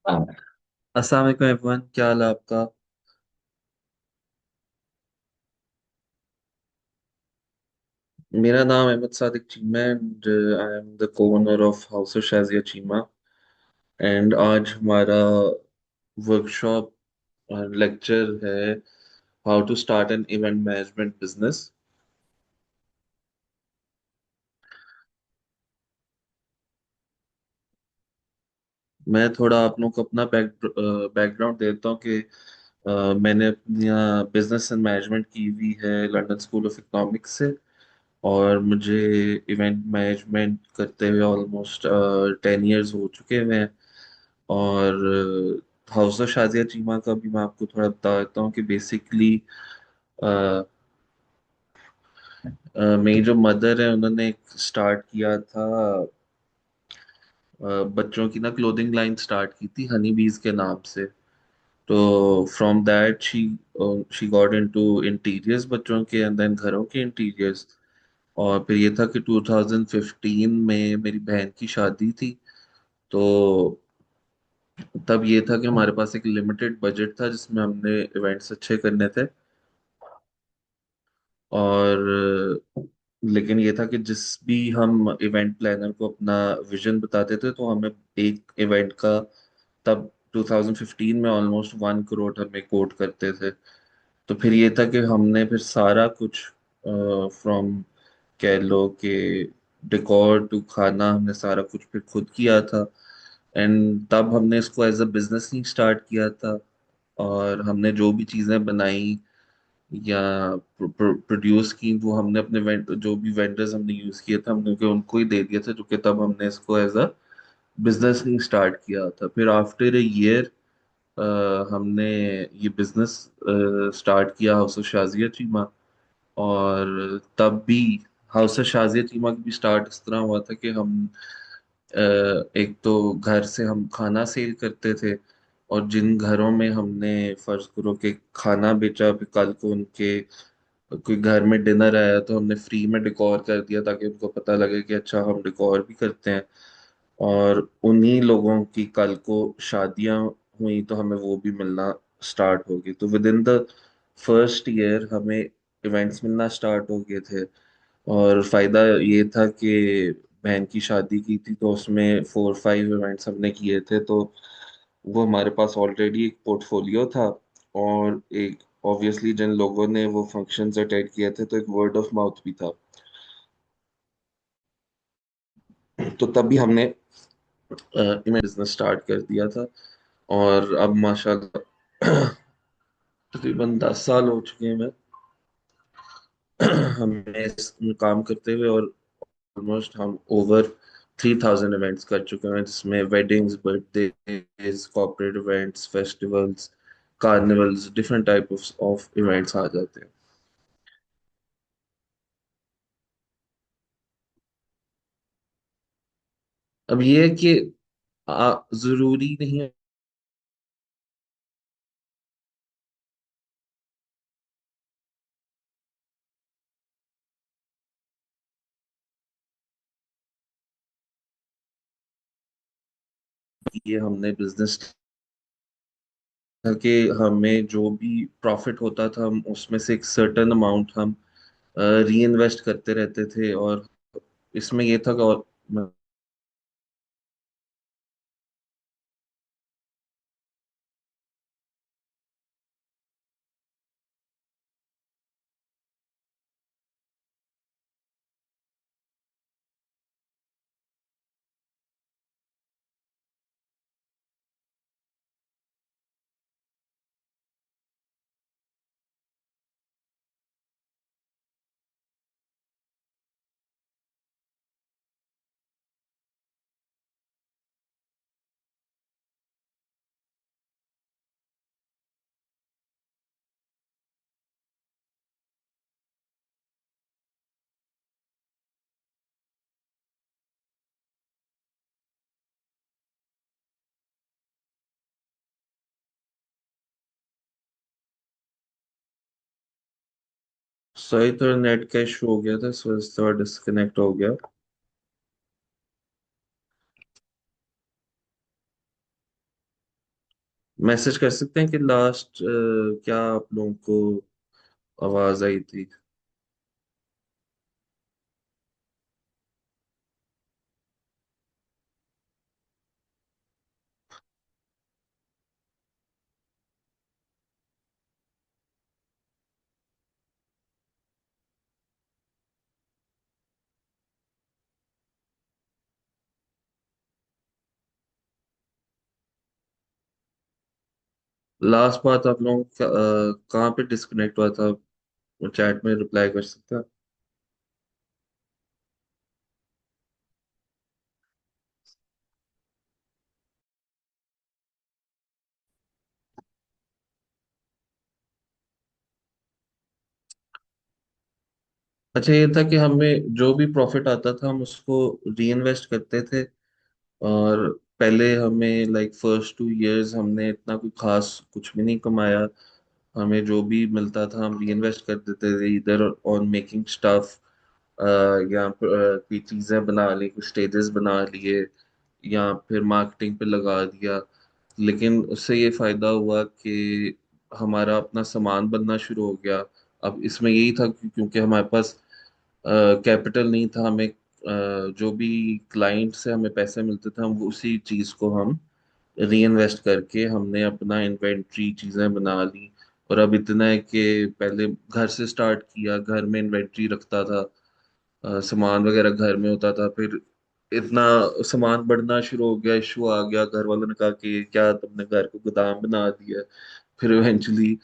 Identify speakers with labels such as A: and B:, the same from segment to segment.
A: अस्सलाम वालेकुम एवरीवन, क्या हाल है आपका। मेरा नाम Ahmed Sadiq Cheema and I am the co-owner of house of Shazia Cheema. And आज हमारा वर्कशॉप लेक्चर है how to start an event management business. मैं थोड़ा आप लोग को अपना बैकग्राउंड देता हूँ कि मैंने अपनी बिजनेस एंड मैनेजमेंट की हुई है लंदन स्कूल ऑफ इकोनॉमिक्स से। और मुझे इवेंट मैनेजमेंट करते हुए ऑलमोस्ट 10 years हो चुके हैं। और हाउस ऑफ शाजिया चीमा का भी मैं आपको थोड़ा बता देता हूँ कि बेसिकली मेरी जो मदर है उन्होंने एक स्टार्ट किया था, बच्चों की ना क्लोथिंग लाइन स्टार्ट की थी हनी बीज के नाम से। तो from that she got into interiors बच्चों के एंड देन घरों के इंटीरियर्स। और फिर ये था कि 2015 में मेरी बहन की शादी थी। तो तब ये था कि हमारे पास एक लिमिटेड बजट था जिसमें हमने इवेंट्स अच्छे करने थे। और लेकिन ये था कि जिस भी हम इवेंट प्लानर को अपना विजन बताते थे तो हमें एक इवेंट का तब 2015 में ऑलमोस्ट 1 करोड़ हमें कोट करते थे। तो फिर ये था कि हमने फिर सारा कुछ फ्रॉम कह लो कि डेकोर टू खाना हमने सारा कुछ फिर खुद किया था। एंड तब हमने इसको एज अ बिजनेस ही स्टार्ट किया था। और हमने जो भी चीज़ें बनाई या प्रोड्यूस की वो हमने अपने जो भी वेंडर्स हमने यूज किए थे हमने उनको ही दे दिया था, जो कि तब हमने इसको एज अ बिजनेस ही स्टार्ट किया था। फिर आफ्टर ए ईयर हमने ये बिजनेस स्टार्ट किया हाउस ऑफ शाजिया चीमा। और तब भी हाउस ऑफ शाजिया चीमा की भी स्टार्ट इस तरह हुआ था कि हम एक तो घर से हम खाना सेल करते थे। और जिन घरों में हमने फर्ज करो कि खाना बेचा, फिर कल को उनके कोई घर में डिनर आया तो हमने फ्री में डिकॉर कर दिया ताकि उनको पता लगे कि अच्छा हम डिकॉर भी करते हैं। और उन्हीं लोगों की कल को शादियां हुई तो हमें वो भी मिलना स्टार्ट हो गई। तो with in the first year हमें इवेंट्स मिलना स्टार्ट हो गए थे। और फायदा ये था कि बहन की शादी की थी तो उसमें 4-5 इवेंट्स हमने किए थे। तो वो हमारे पास ऑलरेडी एक पोर्टफोलियो था। और एक ऑब्वियसली जिन लोगों ने वो फंक्शंस अटेंड किए थे तो एक वर्ड ऑफ माउथ भी था। तो तभी हमने इवेंट बिजनेस स्टार्ट कर दिया था। और अब माशाल्लाह तकरीबन 10 साल हो चुके हैं हमें इसमें काम करते हुए। और ऑलमोस्ट हम ओवर 3,000 इवेंट्स कर चुके हैं जिसमें weddings, birthdays, corporate events, festivals, carnivals, different type of events आ जाते हैं। अब ये है कि जरूरी नहीं है कि ये हमने बिजनेस कि हमें जो भी प्रॉफिट होता था हम उसमें से एक सर्टेन अमाउंट हम री इन्वेस्ट करते रहते थे। और इसमें ये था कि और सही तो नेट का इशू हो गया था, सो इस तरह डिस्कनेक्ट हो गया। मैसेज कर सकते हैं कि लास्ट क्या आप लोगों को आवाज आई थी? लास्ट बात आप लोगों का कहाँ पे डिस्कनेक्ट हुआ था? चैट में रिप्लाई कर सकते हैं? अच्छा, ये था कि हमें जो भी प्रॉफिट आता था हम उसको री इन्वेस्ट करते थे। और पहले हमें लाइक फर्स्ट 2 इयर्स हमने इतना कोई खास कुछ भी नहीं कमाया। हमें जो भी मिलता था हम री इन्वेस्ट कर देते थे, इधर ऑन मेकिंग स्टफ, या कोई चीजें बना ली, कुछ स्टेजेस बना लिए, या फिर मार्केटिंग पे लगा दिया। लेकिन उससे ये फायदा हुआ कि हमारा अपना सामान बनना शुरू हो गया। अब इसमें यही था कि क्योंकि हमारे पास कैपिटल नहीं था, हमें जो भी क्लाइंट से हमें पैसे मिलते थे हम उसी चीज को हम री इन्वेस्ट करके हमने अपना इन्वेंट्री चीजें बना ली। और अब इतना है कि पहले घर से स्टार्ट किया, घर में इन्वेंट्री रखता था, सामान वगैरह घर में होता था। फिर इतना सामान बढ़ना शुरू हो गया, इशू आ गया, घर वालों ने कहा कि क्या तुमने घर को गोदाम बना दिया। फिर इवेंचुअली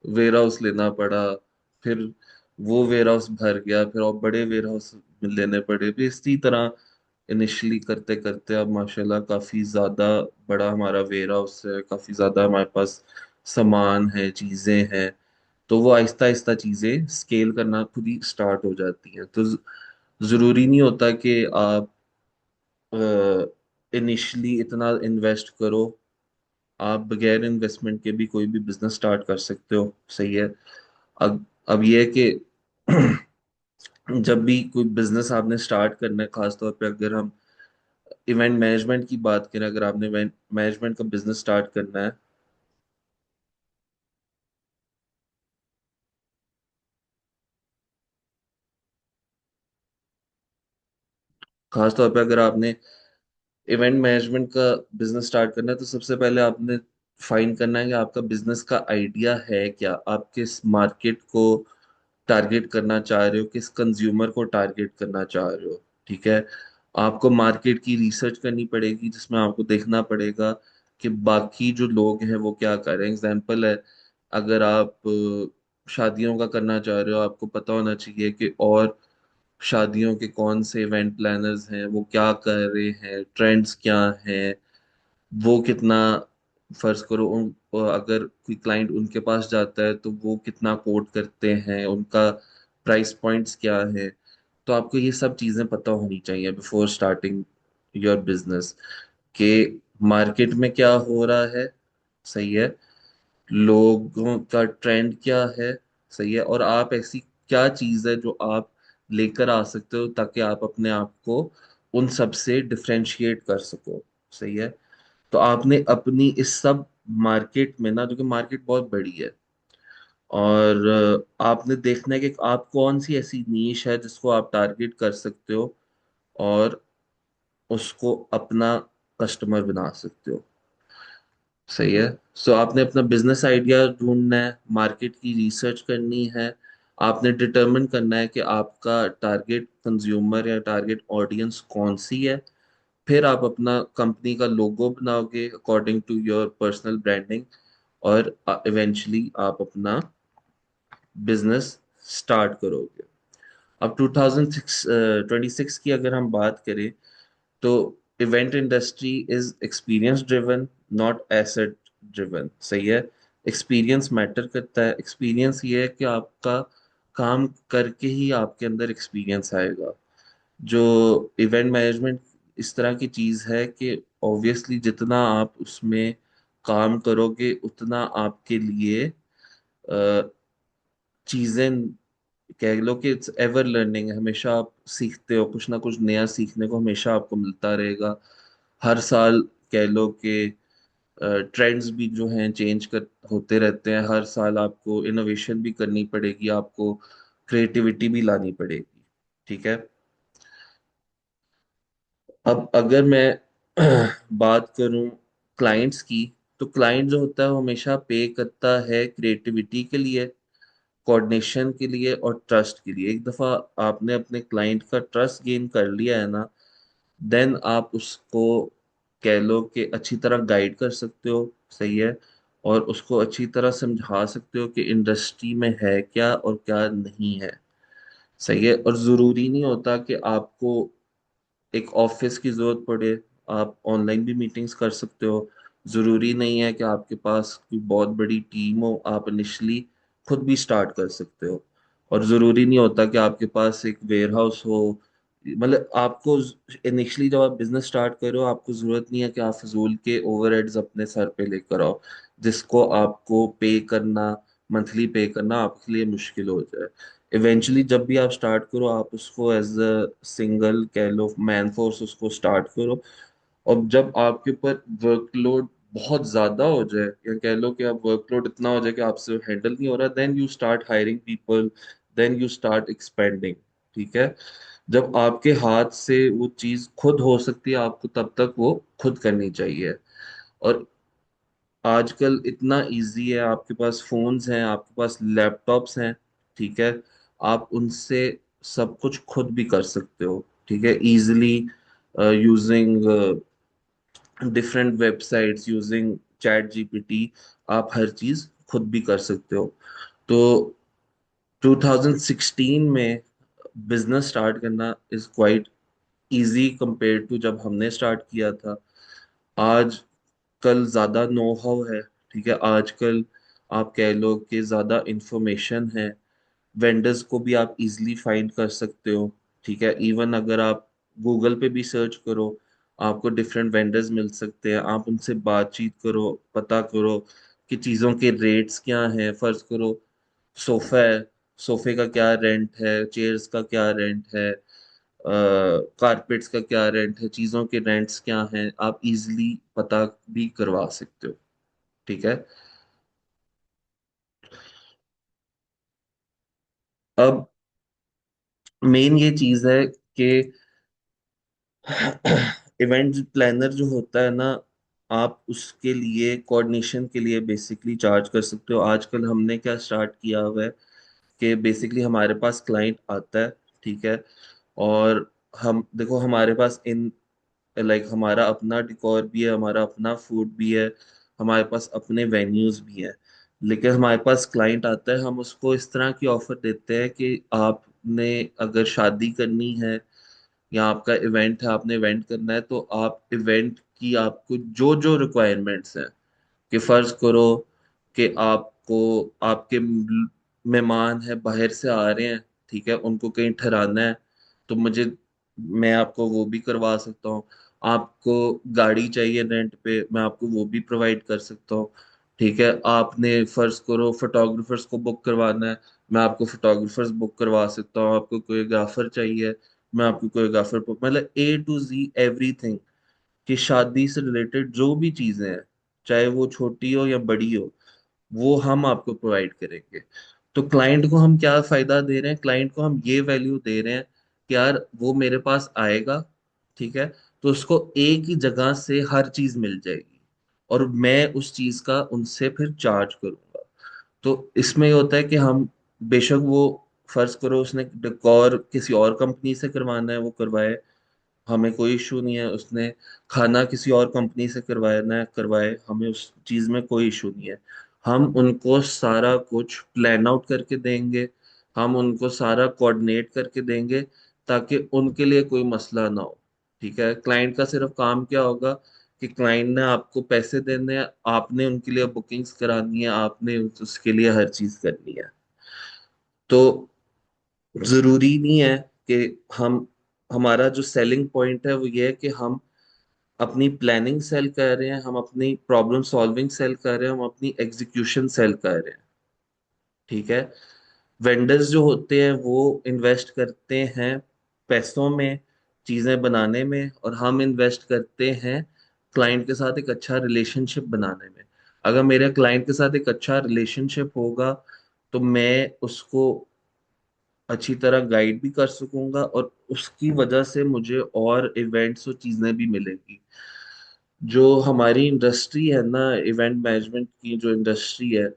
A: वेयर हाउस लेना पड़ा। फिर वो वेयर हाउस भर गया, फिर और बड़े वेयर हाउस लेने पड़े। फिर इसी तरह इनिशियली करते करते अब माशाल्लाह काफी ज्यादा बड़ा हमारा वेयर हाउस है, काफी ज्यादा हमारे पास सामान है, चीजें हैं। तो वो आहिस्ता आहिस्ता चीजें स्केल करना खुद ही स्टार्ट हो जाती हैं। तो जरूरी नहीं होता कि आप इनिशियली इतना इन्वेस्ट करो। आप बगैर इन्वेस्टमेंट के भी कोई भी बिजनेस स्टार्ट कर सकते हो। सही है। अब ये है कि जब भी कोई बिजनेस आपने स्टार्ट करना है, खासतौर पे अगर हम इवेंट मैनेजमेंट की बात करें, अगर आपने इवेंट मैनेजमेंट का बिजनेस स्टार्ट करना है, खासतौर पे अगर आपने इवेंट मैनेजमेंट का बिजनेस स्टार्ट करना है, तो सबसे पहले आपने फाइंड करना है कि आपका बिजनेस का आइडिया है क्या, आप किस मार्केट को टारगेट करना चाह रहे हो, किस कंज्यूमर को टारगेट करना चाह रहे हो। ठीक है। आपको मार्केट की रिसर्च करनी पड़ेगी, जिसमें आपको देखना पड़ेगा कि बाकी जो लोग हैं वो क्या कर रहे हैं। एग्जाम्पल है, अगर आप शादियों का करना चाह रहे हो, आपको पता होना चाहिए कि और शादियों के कौन से इवेंट प्लानर्स हैं, वो क्या कर रहे हैं, ट्रेंड्स क्या हैं, वो कितना, फर्ज करो अगर कोई क्लाइंट उनके पास जाता है तो वो कितना कोट करते हैं, उनका प्राइस पॉइंट्स क्या है। तो आपको ये सब चीजें पता होनी चाहिए बिफोर स्टार्टिंग योर बिजनेस, कि मार्केट में क्या हो रहा है। सही है। लोगों का ट्रेंड क्या है। सही है। और आप ऐसी क्या चीज है जो आप लेकर आ सकते हो ताकि आप अपने आप को उन सब से डिफरेंशिएट कर सको। सही है। तो आपने अपनी इस सब मार्केट में ना, जो कि मार्केट बहुत बड़ी है, और आपने देखना है कि आप कौन सी ऐसी नीश है जिसको आप टारगेट कर सकते हो और उसको अपना कस्टमर बना सकते हो। सही है। सो आपने अपना बिजनेस आइडिया ढूंढना है, मार्केट की रिसर्च करनी है, आपने डिटरमिन करना है कि आपका टारगेट कंज्यूमर या टारगेट ऑडियंस कौन सी है। फिर आप अपना कंपनी का लोगो बनाओगे according to your personal branding, और इवेंचुअली आप अपना बिजनेस स्टार्ट करोगे। अब 2026 की अगर हम बात करें, तो event industry is experience driven, not asset driven. सही है। एक्सपीरियंस मैटर करता है। एक्सपीरियंस ये है कि आपका काम करके ही आपके अंदर एक्सपीरियंस आएगा। जो इवेंट मैनेजमेंट इस तरह की चीज है कि ऑब्वियसली जितना आप उसमें काम करोगे उतना आपके लिए चीजें, कह लो कि इट्स एवर लर्निंग, हमेशा आप सीखते हो, कुछ ना कुछ नया सीखने को हमेशा आपको मिलता रहेगा। हर साल कह लो कि ट्रेंड्स भी जो हैं चेंज कर होते रहते हैं, हर साल आपको इनोवेशन भी करनी पड़ेगी, आपको क्रिएटिविटी भी लानी पड़ेगी। ठीक है। अब अगर मैं बात करूं क्लाइंट्स की, तो क्लाइंट जो होता है वो हमेशा पे करता है क्रिएटिविटी के लिए, कोऑर्डिनेशन के लिए और ट्रस्ट के लिए। एक दफा आपने अपने क्लाइंट का ट्रस्ट गेन कर लिया है ना, देन आप उसको कह लो कि अच्छी तरह गाइड कर सकते हो। सही है। और उसको अच्छी तरह समझा सकते हो कि इंडस्ट्री में है क्या और क्या नहीं है। सही है। और जरूरी नहीं होता कि आपको एक ऑफिस की जरूरत पड़े, आप ऑनलाइन भी मीटिंग्स कर सकते हो। जरूरी नहीं है कि आपके पास कोई बहुत बड़ी टीम हो, आप इनिशियली खुद भी स्टार्ट कर सकते हो। और जरूरी नहीं होता कि आपके पास एक वेयर हाउस हो। मतलब आपको इनिशियली जब आप बिजनेस स्टार्ट करो, आपको जरूरत नहीं है कि आप फजूल के ओवरहेड्स अपने सर पे लेकर आओ, जिसको आपको पे करना, मंथली पे करना आपके लिए मुश्किल हो जाए। इवेंचुअली जब भी आप स्टार्ट करो, आप उसको एज अ सिंगल कह लो मैन फोर्स उसको स्टार्ट करो। और जब आपके ऊपर वर्कलोड बहुत ज्यादा हो जाए, या कह लो कि आप वर्कलोड इतना हो जाए कि आपसे हैंडल नहीं हो रहा, then you start hiring people, then you start expanding. ठीक है। जब आपके हाथ से वो चीज खुद हो सकती है, आपको तब तक वो खुद करनी चाहिए। और आजकल इतना इजी है, आपके पास फोन्स हैं, आपके पास लैपटॉप्स हैं। ठीक है। आप उनसे सब कुछ खुद भी कर सकते हो। ठीक है। Easily using different websites, using chat GPT, आप हर चीज खुद भी कर सकते हो। तो 2016 में बिजनेस स्टार्ट करना is quite easy compare to जब हमने स्टार्ट किया था। आज कल ज्यादा नो हाउ है। ठीक है। आजकल आप कह लो कि ज्यादा इंफॉर्मेशन है, वेंडर्स को भी आप इजीली फाइंड कर सकते हो। ठीक है। इवन अगर आप गूगल पे भी सर्च करो, आपको डिफरेंट वेंडर्स मिल सकते हैं, आप उनसे बातचीत करो, पता करो कि चीज़ों के रेट्स क्या हैं। फर्ज करो सोफा है, सोफे का क्या रेंट है, चेयर्स का क्या रेंट है, कारपेट्स का क्या रेंट है, चीज़ों के रेंट्स क्या हैं, आप इजीली पता भी करवा सकते हो। ठीक है। अब मेन ये चीज़ है कि इवेंट प्लानर जो होता है ना, आप उसके लिए कोऑर्डिनेशन के लिए बेसिकली चार्ज कर सकते हो। आजकल हमने क्या स्टार्ट किया हुआ है कि बेसिकली हमारे पास क्लाइंट आता है। ठीक है। और हम देखो, हमारे पास इन लाइक हमारा अपना डिकॉर भी है, हमारा अपना फूड भी है, हमारे पास अपने वेन्यूज भी हैं। लेकिन हमारे पास क्लाइंट आता है, हम उसको इस तरह की ऑफर देते हैं कि आपने अगर शादी करनी है या आपका इवेंट है, आपने इवेंट करना है, तो आप इवेंट की आपको जो जो रिक्वायरमेंट्स हैं, कि फर्ज करो कि आपको आपके मेहमान है बाहर से आ रहे हैं, ठीक है, उनको कहीं ठहराना है, तो मैं आपको वो भी करवा सकता हूँ। आपको गाड़ी चाहिए रेंट पे, मैं आपको वो भी प्रोवाइड कर सकता हूँ। ठीक है। आपने फर्ज करो फोटोग्राफर्स को बुक करवाना है, मैं आपको फोटोग्राफर्स बुक करवा सकता हूँ। आपको कोरियोग्राफर चाहिए, मैं आपको कोरियोग्राफर, मतलब A to Z एवरीथिंग, कि शादी से रिलेटेड जो भी चीजें हैं, चाहे वो छोटी हो या बड़ी हो, वो हम आपको प्रोवाइड करेंगे। तो क्लाइंट को हम क्या फायदा दे रहे हैं, क्लाइंट को हम ये वैल्यू दे रहे हैं कि यार वो मेरे पास आएगा, ठीक है, तो उसको एक ही जगह से हर चीज मिल जाएगी, और मैं उस चीज का उनसे फिर चार्ज करूंगा। तो इसमें ये होता है कि हम बेशक वो फर्ज करो उसने डेकोर किसी और कंपनी से करवाना है वो करवाए, हमें कोई इशू नहीं है। उसने खाना किसी और कंपनी से करवाना है करवाए, हमें उस चीज में कोई इशू नहीं है। हम उनको सारा कुछ प्लान आउट करके देंगे, हम उनको सारा कोऑर्डिनेट करके देंगे, ताकि उनके लिए कोई मसला ना हो। ठीक है। क्लाइंट का सिर्फ काम क्या होगा कि क्लाइंट ने आपको पैसे देने हैं, आपने उनके लिए बुकिंग्स करानी है, आपने उसके लिए हर चीज करनी है। तो जरूरी नहीं है कि हम हमारा जो सेलिंग पॉइंट है वो ये है कि हम अपनी प्लानिंग सेल कर रहे हैं, हम अपनी प्रॉब्लम सॉल्विंग सेल कर रहे हैं, हम अपनी एग्जीक्यूशन सेल कर रहे हैं। ठीक है। वेंडर्स जो होते हैं वो इन्वेस्ट करते हैं पैसों में, चीजें बनाने में, और हम इन्वेस्ट करते हैं क्लाइंट के साथ एक अच्छा रिलेशनशिप बनाने में। अगर मेरे क्लाइंट के साथ एक अच्छा रिलेशनशिप होगा तो मैं उसको अच्छी तरह गाइड भी कर सकूंगा, और उसकी वजह से मुझे और इवेंट्स और चीजें भी मिलेंगी। जो हमारी इंडस्ट्री है ना, इवेंट मैनेजमेंट की जो इंडस्ट्री है,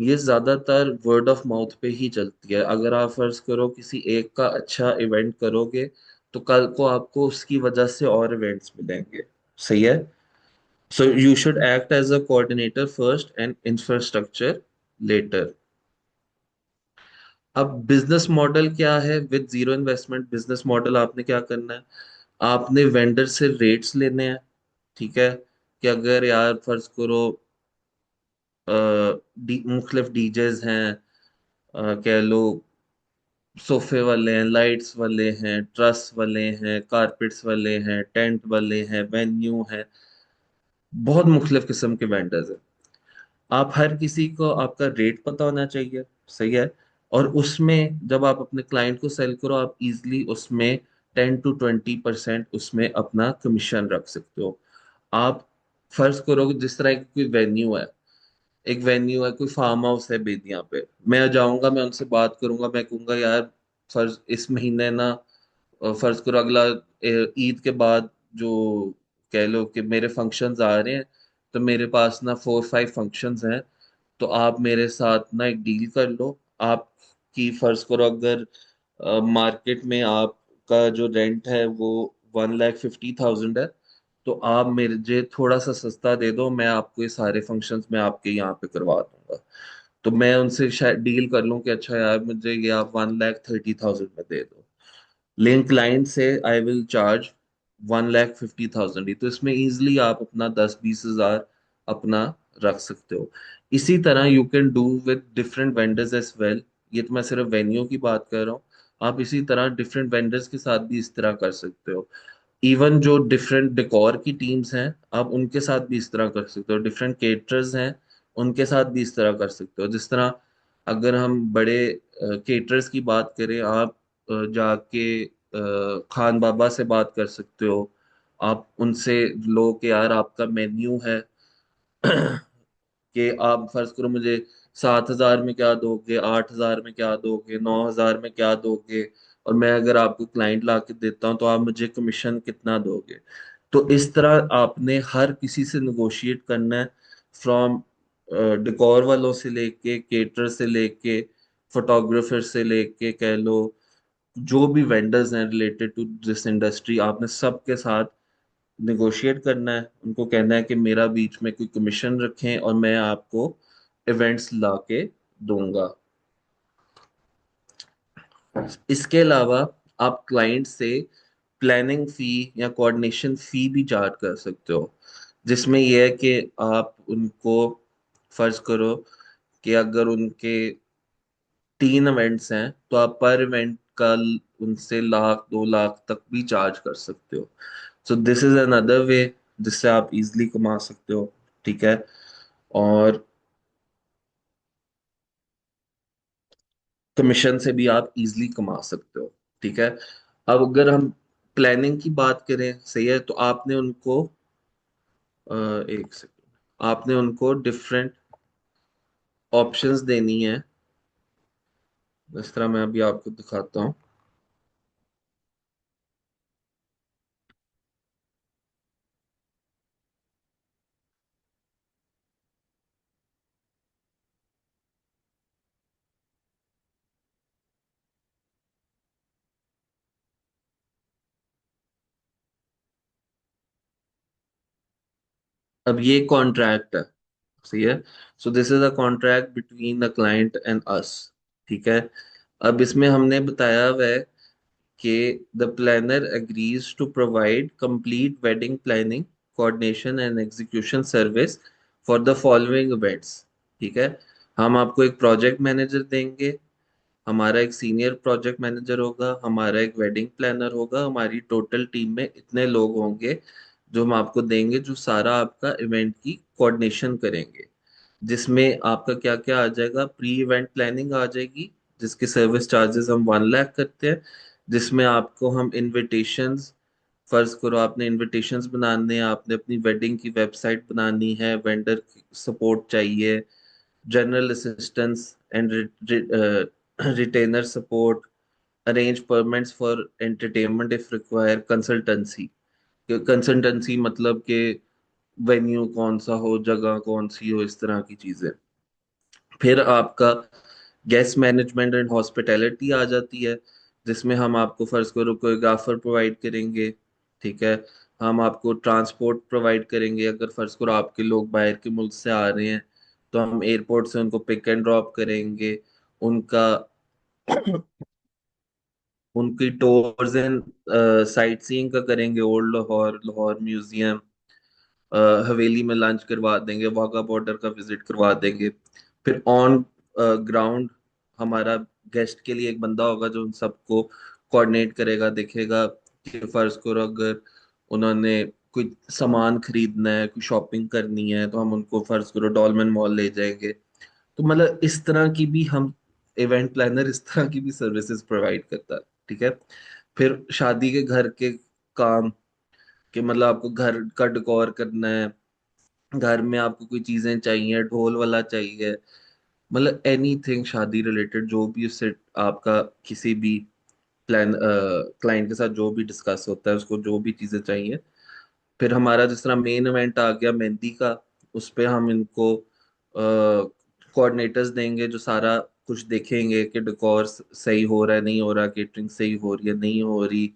A: ये ज्यादातर वर्ड ऑफ माउथ पे ही चलती है। अगर आप फर्ज करो किसी एक का अच्छा इवेंट करोगे, तो कल को आपको उसकी वजह से और इवेंट्स मिलेंगे। सही है। So you should act as a coordinator first and infrastructure later. अब बिजनेस मॉडल क्या है with zero investment? Business model आपने क्या करना है, आपने वेंडर से रेट्स लेने हैं। ठीक है, कि अगर यार फर्ज करो मुख्तलिफ डीजेज हैं, कह लो सोफे वाले हैं, लाइट्स वाले हैं, ट्रस वाले हैं, कारपेट्स वाले हैं, टेंट वाले हैं, वेन्यू है, बहुत मुख्तलिफ किस्म के वेंडर्स हैं। आप हर किसी को आपका रेट पता होना चाहिए। सही है। और उसमें जब आप अपने क्लाइंट को सेल करो, आप इजीली उसमें 10 to 20% उसमें अपना कमीशन रख सकते हो। आप फर्ज करो कि जिस तरह की कोई वेन्यू है, एक वेन्यू है, कोई फार्म हाउस है बेदिया पे, मैं जाऊंगा, मैं उनसे बात करूंगा, मैं कहूंगा यार फर्ज इस महीने ना, फर्ज करो अगला ईद के बाद जो, कह लो कि मेरे फंक्शंस आ रहे हैं, तो मेरे पास ना 4-5 फंक्शंस हैं, तो आप मेरे साथ ना एक डील कर लो। आपकी फर्ज करो अगर मार्केट में आपका जो रेंट है वो 1,50,000 है, तो आप मेरे जे थोड़ा सा सस्ता दे दो, मैं आपको ये सारे फंक्शंस में आपके यहाँ पे करवा दूंगा। तो मैं उनसे शायद डील कर लूं कि अच्छा यार मुझे ये आप 1,30,000 में दे दो, लेकिन क्लाइंट से आई विल चार्ज 1,50,000 ही। तो इसमें इजिली आप अपना 10-20 हजार अपना रख सकते हो। इसी तरह you can do with different vendors as well. ये तो मैं सिर्फ वेन्यू की बात कर रहा हूँ, आप इसी तरह डिफरेंट वेंडर्स के साथ भी इस तरह कर सकते हो। इवन जो डिफरेंट डेकोर की टीम्स हैं, आप उनके साथ भी इस तरह कर सकते हो। डिफरेंट केटरर्स हैं, उनके साथ भी इस तरह कर सकते हो। जिस तरह अगर हम बड़े केटरर्स की बात करें, आप जाके खान बाबा से बात कर सकते हो। आप उनसे लो कि यार आपका मेन्यू है कि आप फर्ज करो मुझे 7 हजार में क्या दोगे, 8 हजार में क्या दोगे, 9 हजार में क्या दोगे, और मैं अगर आपको क्लाइंट ला के देता हूँ तो आप मुझे कमीशन कितना दोगे। तो इस तरह आपने हर किसी से निगोशिएट करना है, फ्रॉम डेकोर वालों से लेके, केटर से लेके, फोटोग्राफर से लेके, कह लो जो भी वेंडर्स हैं रिलेटेड टू दिस इंडस्ट्री, आपने सबके साथ निगोशिएट करना है। उनको कहना है कि मेरा बीच में कोई कमीशन रखें और मैं आपको इवेंट्स ला के दूंगा। इसके अलावा आप क्लाइंट से प्लानिंग फी या कोऑर्डिनेशन फी भी चार्ज कर सकते हो, जिसमें यह है कि आप उनको फर्ज करो कि अगर उनके 3 इवेंट्स हैं, तो आप पर इवेंट का उनसे 1,00,000 2 लाख तक भी चार्ज कर सकते हो। सो दिस इज अनदर वे जिससे आप इजिली कमा सकते हो। ठीक है। और कमीशन से भी आप इजिली कमा सकते हो। ठीक है। अब अगर हम प्लानिंग की बात करें, सही है, तो आपने उनको एक सेकंड, आपने उनको डिफरेंट ऑप्शंस देनी है। इस तरह मैं अभी आपको दिखाता हूँ। अब ये कॉन्ट्रैक्ट है। सही है। So this is a contract between the client and us. ठीक है। अब इसमें हमने बताया हुआ है कि the planner agrees to provide complete wedding planning, coordination and execution service for the following events. ठीक है। हम आपको एक प्रोजेक्ट मैनेजर देंगे, हमारा एक सीनियर प्रोजेक्ट मैनेजर होगा, हमारा एक वेडिंग प्लानर होगा, हमारी टोटल टीम में इतने लोग होंगे जो हम आपको देंगे, जो सारा आपका इवेंट की कोऑर्डिनेशन करेंगे। जिसमें आपका क्या क्या आ जाएगा, प्री इवेंट प्लानिंग आ जाएगी, जिसके सर्विस चार्जेस हम 1 लाख करते हैं, जिसमें आपको हम इनविटेशंस फर्ज करो आपने इनविटेशंस बनाने हैं, आपने अपनी वेडिंग की वेबसाइट बनानी है, वेंडर सपोर्ट चाहिए, general assistance and retainer support, arrange permits for entertainment if require, consultancy. Consultancy मतलब कि वेन्यू कौन सा हो, जगह कौन सी हो, इस तरह की चीजें। फिर आपका गेस्ट मैनेजमेंट एंड हॉस्पिटैलिटी आ जाती है, जिसमें हम आपको फर्ज करो कोरियोग्राफर प्रोवाइड करेंगे, ठीक है। हम आपको ट्रांसपोर्ट प्रोवाइड करेंगे, अगर फर्ज करो आपके लोग बाहर के मुल्क से आ रहे हैं तो हम एयरपोर्ट से उनको पिक एंड ड्रॉप करेंगे, उनका उनकी टूर्स एंड साइट सीइंग का करेंगे, ओल्ड लाहौर, लाहौर म्यूजियम, हवेली में लंच करवा देंगे, वाघा बॉर्डर का विजिट करवा देंगे। फिर ऑन ग्राउंड हमारा गेस्ट के लिए एक बंदा होगा जो उन सबको कोऑर्डिनेट करेगा, देखेगा कि फर्ज करो अगर उन्होंने कोई सामान खरीदना है, कोई शॉपिंग करनी है, तो हम उनको फर्ज करो डॉलमेन मॉल ले जाएंगे। तो मतलब इस तरह की भी हम, इवेंट प्लानर इस तरह की भी सर्विसेज प्रोवाइड करता है, ठीक है। फिर शादी के घर के काम, कि मतलब आपको घर का डेकोर करना है, घर में आपको कोई चीजें चाहिए, ढोल वाला चाहिए, मतलब एनीथिंग शादी रिलेटेड जो भी उससे आपका किसी भी क्लाइंट के साथ जो भी डिस्कस होता है, उसको जो भी चीजें चाहिए। फिर हमारा जिस तरह मेन इवेंट आ गया मेहंदी का, उस पे हम इनको कोऑर्डिनेटर्स देंगे जो सारा कुछ देखेंगे कि डेकोर सही हो रहा है नहीं हो रहा, केटरिंग सही हो रही है नहीं हो रही,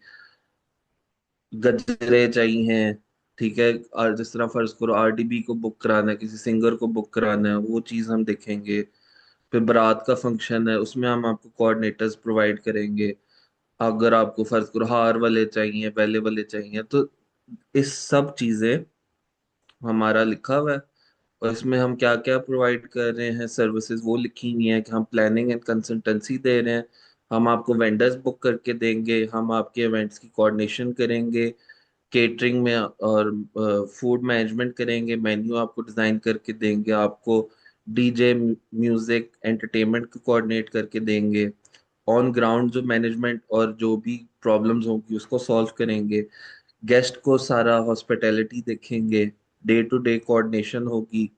A: गजरे चाहिए, ठीक है। और जिस तरह फर्ज करो आरडीबी को बुक कराना है, किसी सिंगर को बुक कराना है, वो चीज हम देखेंगे। फिर बारात का फंक्शन है, उसमें हम आपको कोऑर्डिनेटर्स प्रोवाइड करेंगे। अगर आपको फर्ज करो हार वाले चाहिए, पहले वाले चाहिए, तो इस सब चीजें हमारा लिखा हुआ है। और इसमें हम क्या क्या प्रोवाइड कर रहे हैं सर्विसेज, वो लिखी हुई है कि हम प्लानिंग एंड कंसल्टेंसी दे रहे हैं, हम आपको वेंडर्स बुक करके देंगे, हम आपके इवेंट्स की कोऑर्डिनेशन करेंगे, केटरिंग में और फूड मैनेजमेंट करेंगे, मेन्यू आपको डिजाइन करके देंगे, आपको डीजे म्यूजिक एंटरटेनमेंट को कोऑर्डिनेट करके देंगे, ऑन ग्राउंड जो मैनेजमेंट और जो भी प्रॉब्लम्स होंगी उसको सॉल्व करेंगे, गेस्ट को सारा हॉस्पिटैलिटी देखेंगे, डे टू डे कोऑर्डिनेशन होगी।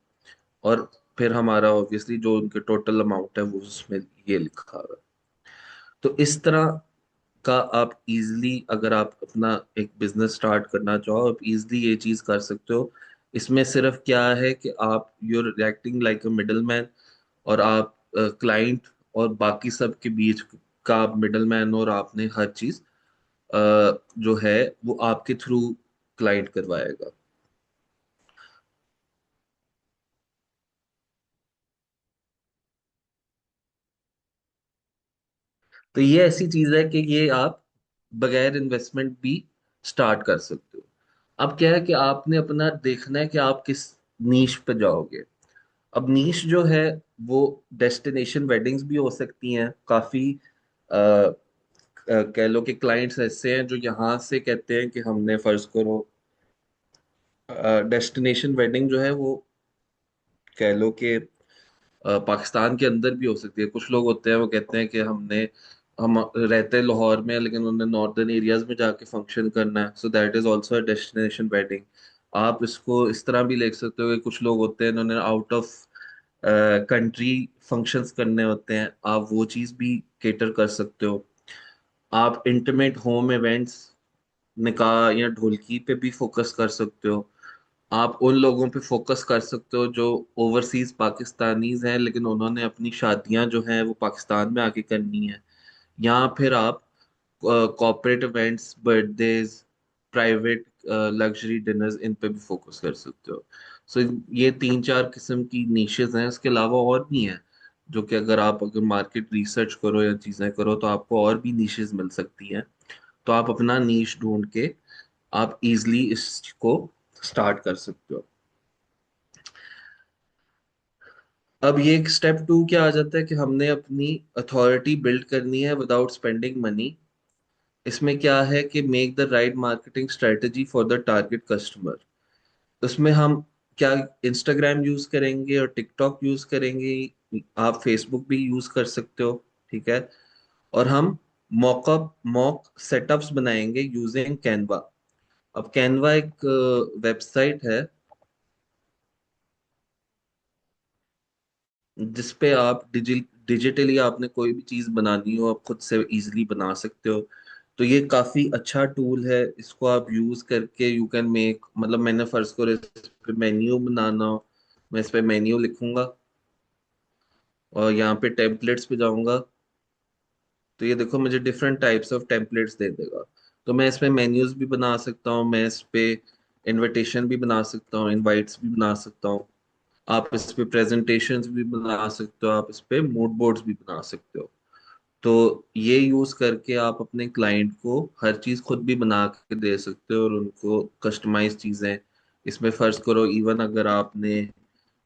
A: और फिर हमारा ऑब्वियसली जो उनके टोटल अमाउंट है वो उसमें ये लिखा हुआ है। तो इस तरह का आप इजीली, अगर आप अपना एक बिजनेस स्टार्ट करना चाहो, आप इजीली ये चीज कर सकते हो। इसमें सिर्फ क्या है कि आप you're acting like a middle man, और आप क्लाइंट और बाकी सब के बीच का आप मिडल मैन, और आपने हर चीज जो है वो आपके थ्रू क्लाइंट करवाएगा। तो ये ऐसी चीज है कि ये आप बगैर इन्वेस्टमेंट भी स्टार्ट कर सकते हो। अब क्या है कि आपने अपना देखना है कि आप किस नीश पे जाओगे। अब नीश जो है वो डेस्टिनेशन वेडिंग्स भी हो सकती हैं काफी। कह लो कि क्लाइंट्स ऐसे हैं जो यहाँ से कहते हैं कि हमने फर्ज करो डेस्टिनेशन वेडिंग जो है वो, कह लो कि पाकिस्तान के अंदर भी हो सकती है। कुछ लोग होते हैं वो कहते हैं कि हम रहते हैं लाहौर में लेकिन उन्हें नॉर्दर्न एरियाज में जाके फंक्शन करना है, so that is also a destination wedding. आप इसको इस तरह भी लिख सकते हो कि कुछ लोग होते हैं उन्होंने आउट ऑफ कंट्री फंक्शंस करने होते हैं, आप वो चीज़ भी केटर कर सकते हो। आप इंटीमेट होम इवेंट्स, निकाह या ढोलकी पे भी फोकस कर सकते हो। आप उन लोगों पे फोकस कर सकते हो जो ओवरसीज पाकिस्तानीज हैं लेकिन उन्होंने अपनी शादियां जो हैं वो पाकिस्तान में आके करनी है। या फिर आप corporate events, birthdays, private luxury dinners, इन पे भी फोकस कर सकते हो। सो ये तीन चार किस्म की निशेज हैं, इसके अलावा और भी हैं जो कि अगर मार्केट रिसर्च करो या चीजें करो तो आपको और भी निशेज मिल सकती हैं। तो आप अपना नीश ढूंढ के आप इजली इसको स्टार्ट कर सकते हो। अब ये स्टेप टू क्या आ जाता है कि हमने अपनी अथॉरिटी बिल्ड करनी है विदाउट स्पेंडिंग मनी। इसमें क्या है कि make the right marketing strategy for the target customer. उसमें हम क्या इंस्टाग्राम यूज करेंगे और टिकटॉक यूज करेंगे, आप फेसबुक भी यूज कर सकते हो, ठीक है। और हम मॉक सेटअप्स बनाएंगे यूजिंग कैनवा। अब कैनवा एक वेबसाइट है जिसपे आप डिजिटली आपने कोई भी चीज बनानी हो आप खुद से इजीली बना सकते हो। तो ये काफी अच्छा टूल है, इसको आप यूज करके यू कैन मेक, मतलब मैंने फर्ज करो इस पे मेन्यू बनाना हो, मैं इस पे मेन्यू लिखूंगा और यहाँ पे टेम्पलेट्स पे जाऊंगा, तो ये देखो मुझे डिफरेंट टाइप्स ऑफ टेम्पलेट्स दे देगा। तो मैं इसमें मेन्यूज भी बना सकता हूँ, मैं इस पे इनविटेशन भी बना सकता हूँ, इनवाइट्स भी बना सकता हूँ, आप इस पे प्रेजेंटेशंस भी बना सकते हो, आप इस पे मूड बोर्ड्स भी बना सकते हो। तो ये यूज करके आप अपने क्लाइंट को हर चीज खुद भी बना के दे सकते हो और उनको कस्टमाइज चीजें, इसमें फर्ज करो इवन अगर आपने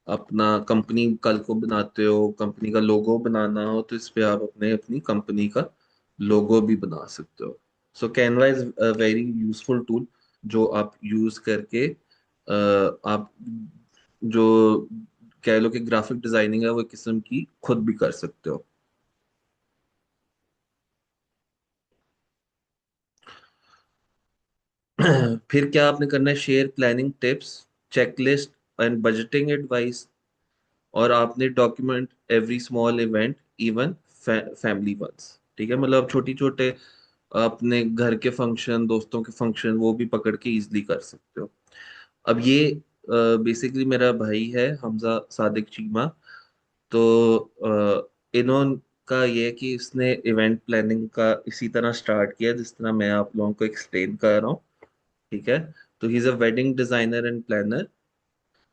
A: अपना कंपनी कल को बनाते हो, कंपनी का लोगो बनाना हो, तो इस पे आप अपने अपनी कंपनी का लोगो भी बना सकते हो। So Canva is a very useful tool जो आप यूज करके आप जो कह लो कि ग्राफिक डिजाइनिंग है वो एक किस्म की खुद भी कर सकते हो। फिर क्या आपने करना है, share planning tips, checklist and budgeting advice, और आपने document every small event, even family ones. ठीक है, मतलब छोटी छोटे अपने घर के फंक्शन, दोस्तों के फंक्शन, वो भी पकड़ के इजिली कर सकते हो। अब ये बेसिकली मेरा भाई है हमजा सादिक चीमा। तो इन्हों का ये है कि इसने इवेंट प्लानिंग का इसी तरह स्टार्ट किया जिस तरह मैं आप लोगों को एक्सप्लेन कर रहा हूँ। ठीक है, तो he is a wedding designer and planner,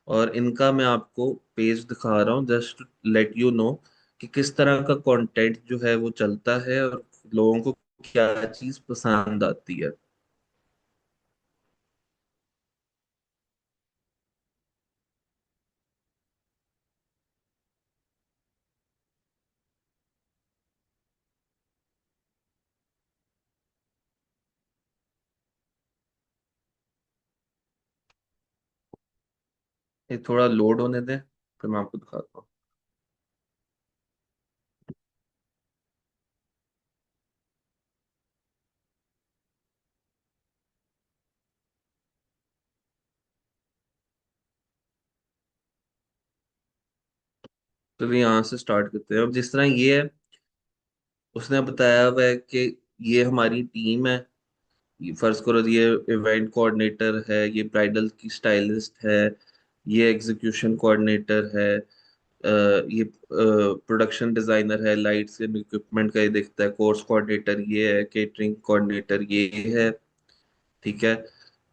A: और इनका मैं आपको पेज दिखा रहा हूँ जस्ट लेट यू नो कि किस तरह का कंटेंट जो है वो चलता है और लोगों को क्या चीज पसंद आती है। ये थोड़ा लोड होने दें फिर मैं आपको दिखाता हूँ। तो यहाँ से स्टार्ट करते हैं। अब जिस तरह ये है, उसने बताया हुआ है कि ये हमारी टीम है, ये फर्ज करो ये इवेंट कोऑर्डिनेटर है, ये ब्राइडल की स्टाइलिस्ट है, ये एग्जीक्यूशन कोऑर्डिनेटर है, ये प्रोडक्शन डिजाइनर है, लाइट्स एंड इक्विपमेंट का ये देखता है, कोर्स कोऑर्डिनेटर ये है, केटरिंग कोऑर्डिनेटर ये है। ठीक है,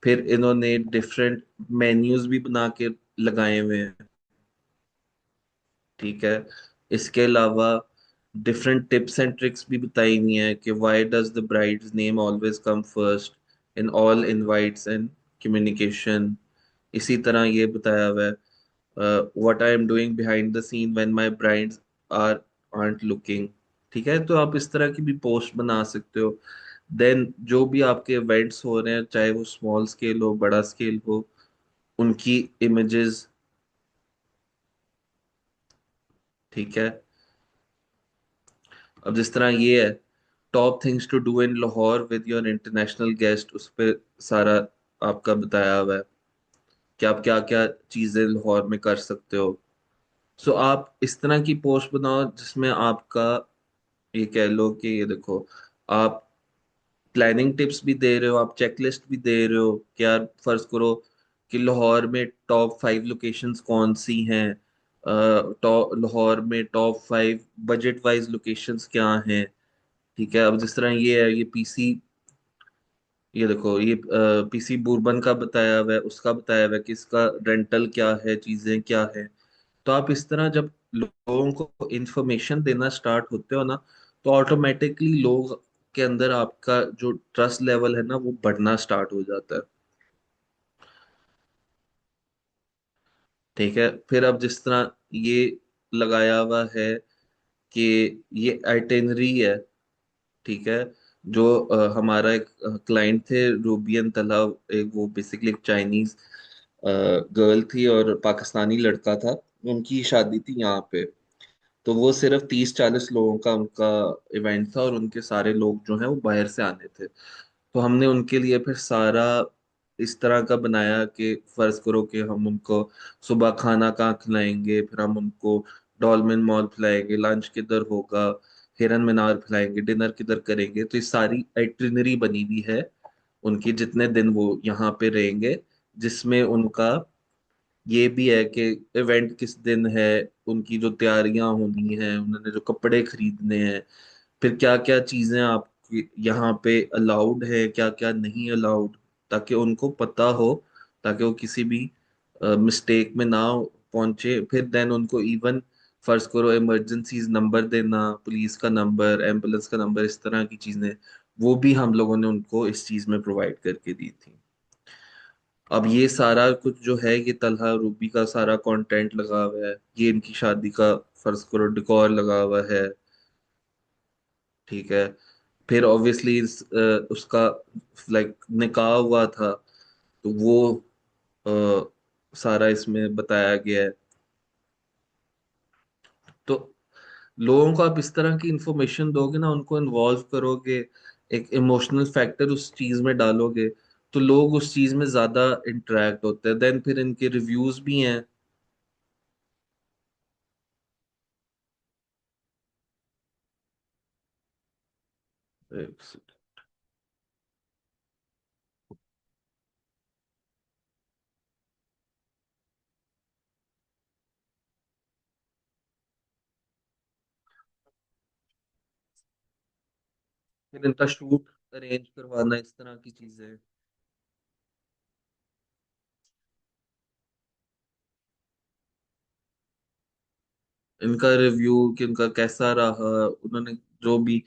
A: फिर इन्होंने डिफरेंट मेन्यूज भी बना के लगाए हुए हैं। ठीक है, इसके अलावा डिफरेंट टिप्स एंड ट्रिक्स भी बताई हुई हैं कि why does the bride's name always come first in all invites and communication. इसी तरह ये बताया हुआ है what I am doing behind the scene when my brides are art looking. ठीक है, तो आप इस तरह की भी पोस्ट बना सकते हो। देन जो भी आपके इवेंट्स हो रहे हैं, चाहे वो स्मॉल स्केल हो बड़ा स्केल हो, उनकी इमेजेस। ठीक है, अब जिस तरह ये है top things to do in Lahore with your international guest, उस पे सारा आपका बताया हुआ है कि आप क्या क्या चीजें लाहौर में कर सकते हो। सो आप इस तरह की पोस्ट बनाओ जिसमें आपका ये कह लो कि ये देखो, आप प्लानिंग टिप्स भी दे रहे हो, आप चेकलिस्ट भी दे रहे हो कि यार फर्ज करो कि लाहौर में टॉप 5 लोकेशंस कौन सी हैं, टॉप लाहौर में टॉप 5 बजट वाइज लोकेशंस क्या हैं। ठीक है, अब जिस तरह ये है, ये पीसी, ये देखो ये पीसी बुरबन का बताया हुआ है, उसका बताया हुआ है कि इसका रेंटल क्या है, चीजें क्या है। तो आप इस तरह जब लोगों को इंफॉर्मेशन देना स्टार्ट होते हो ना, तो ऑटोमेटिकली लोग के अंदर आपका जो ट्रस्ट लेवल है ना वो बढ़ना स्टार्ट हो जाता है। ठीक है, फिर अब जिस तरह ये लगाया हुआ है कि ये आइटिनरी है। ठीक है, जो हमारा एक क्लाइंट थे रूबियन तलाव, एक वो बेसिकली एक चाइनीज गर्ल थी और पाकिस्तानी लड़का था, उनकी शादी थी यहाँ पे। तो वो सिर्फ 30-40 लोगों का उनका इवेंट था और उनके सारे लोग जो हैं वो बाहर से आने थे। तो हमने उनके लिए फिर सारा इस तरह का बनाया कि फर्ज करो कि हम उनको सुबह खाना कहाँ खिलाएंगे, फिर हम उनको डॉल्मेन मॉल खिलाएंगे, लंच किधर होगा, हिरन मीनार खिलाएंगे, डिनर किधर करेंगे। तो ये सारी आइटिनरी बनी हुई है उनकी, जितने दिन वो यहाँ पे रहेंगे, जिसमें उनका ये भी है कि इवेंट किस दिन है, उनकी जो तैयारियां होनी है, उन्होंने जो कपड़े खरीदने हैं, फिर क्या क्या चीजें आप यहाँ पे अलाउड है, क्या क्या नहीं अलाउड, ताकि उनको पता हो, ताकि वो किसी भी मिस्टेक में ना पहुंचे। फिर देन उनको इवन फर्ज करो इमरजेंसीज नंबर देना, पुलिस का नंबर, एम्बुलेंस का नंबर, इस तरह की चीजें, वो भी हम लोगों ने उनको इस चीज में प्रोवाइड करके दी थी। अब ये सारा कुछ जो है, ये तलहा रूबी का सारा कंटेंट लगा हुआ है, ये इनकी शादी का फर्ज करो डिकॉर लगा हुआ है, ठीक है। फिर ऑब्वियसली उसका लाइक निकाह हुआ था, तो वो सारा इसमें बताया गया है। तो लोगों को आप इस तरह की इंफॉर्मेशन दोगे ना, उनको इन्वॉल्व करोगे, एक इमोशनल फैक्टर उस चीज में डालोगे, तो लोग उस चीज में ज्यादा इंटरेक्ट होते हैं। देन फिर इनके रिव्यूज भी हैं। फिर इनका शूट अरेंज करवाना, इस तरह की चीजें। इनका रिव्यू कि इनका कैसा रहा, उन्होंने जो भी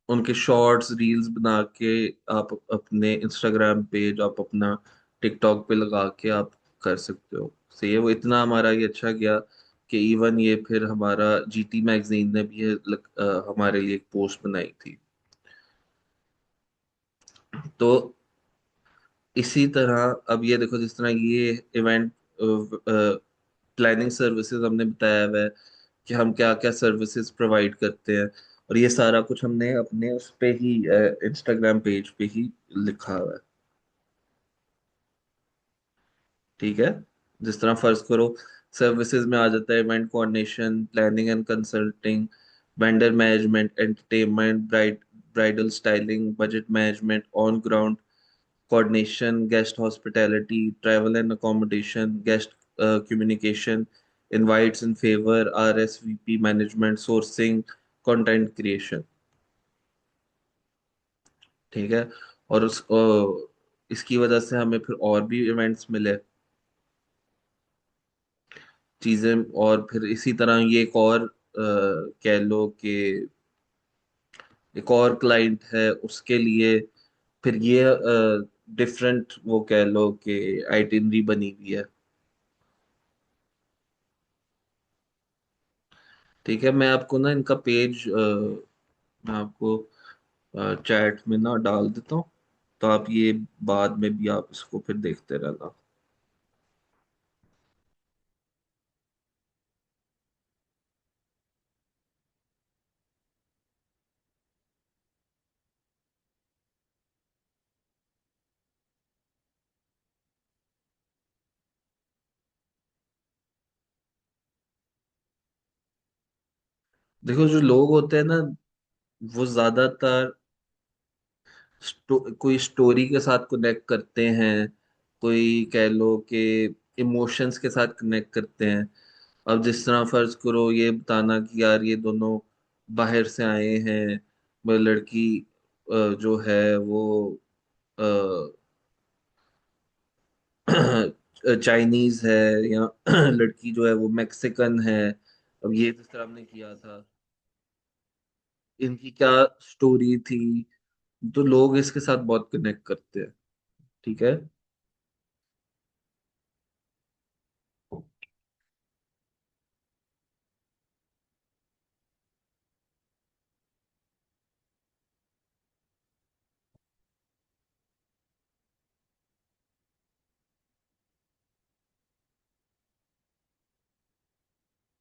A: उनके शॉर्ट्स रील्स बना के आप अपने इंस्टाग्राम पेज, आप अपना टिकटॉक पे लगा के आप कर सकते हो। सही है। वो इतना हमारा ये अच्छा गया कि इवन ये फिर हमारा जीटी मैगजीन ने भी हमारे लिए एक पोस्ट बनाई थी। तो इसी तरह अब ये देखो, जिस तरह ये इवेंट प्लानिंग सर्विसेज हमने बताया हुआ है कि हम क्या क्या सर्विसेज प्रोवाइड करते हैं, और ये सारा कुछ हमने अपने उस पे ही इंस्टाग्राम पेज पे ही लिखा हुआ है, ठीक है। जिस तरह फर्ज करो सर्विसेज में आ जाता है event coordination, planning and consulting, vendor management, entertainment, bridal styling, budget management, on ground coordination, guest hospitality, travel and accommodation, guest communication, invites and favor, RSVP management, sourcing, content creation, ठीक है। और इसकी वजह से हमें फिर और भी इवेंट्स मिले, चीजें। और फिर इसी तरह ये एक और कह लो कि एक और क्लाइंट है, उसके लिए फिर ये डिफरेंट वो कह लो कि आइटिनरी बनी हुई है, ठीक है। मैं आपको ना इनका पेज मैं आपको चैट में ना डाल देता हूँ, तो आप ये बाद में भी आप इसको फिर देखते रहना। देखो जो लोग होते हैं ना, वो ज्यादातर कोई स्टोरी के साथ कनेक्ट करते हैं, कोई कह लो कि इमोशंस के साथ कनेक्ट करते हैं। अब जिस तरह फर्ज करो ये बताना कि यार ये दोनों बाहर से आए हैं, वो लड़की जो है वो चाइनीज है, या लड़की जो है वो मैक्सिकन है, अब ये जिस तरह हमने किया था, इनकी क्या स्टोरी थी, तो लोग इसके साथ बहुत कनेक्ट करते हैं, ठीक है।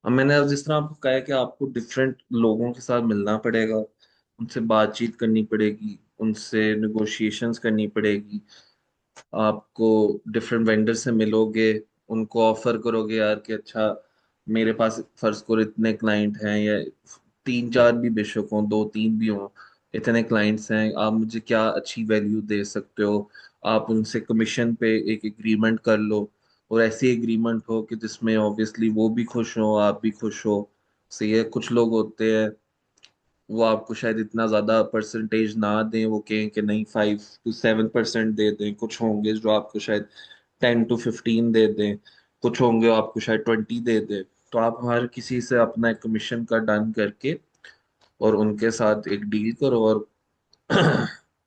A: अब मैंने अब जिस तरह आपको कहा है कि आपको डिफरेंट लोगों के साथ मिलना पड़ेगा, उनसे बातचीत करनी पड़ेगी, उनसे नेगोशिएशंस करनी पड़ेगी, आपको डिफरेंट वेंडर से मिलोगे, उनको ऑफर करोगे यार कि अच्छा मेरे पास फर्ज करो इतने क्लाइंट हैं, या तीन चार भी बेशक हों, दो तीन भी हों, इतने क्लाइंट्स हैं, आप मुझे क्या अच्छी वैल्यू दे सकते हो। आप उनसे कमीशन पे एक एग्रीमेंट कर लो, और ऐसी एग्रीमेंट हो कि जिसमें ऑब्वियसली वो भी खुश हो, आप भी खुश हो। सही है। कुछ लोग होते हैं वो आपको शायद इतना ज्यादा परसेंटेज ना दें, वो कहें कि नहीं 5 to 7% दे दें। कुछ होंगे जो आपको शायद 10 to 15 दे दें। कुछ होंगे आपको शायद 20 दे दें। तो आप हर किसी से अपना एक कमीशन का डन करके और उनके साथ एक डील करो, और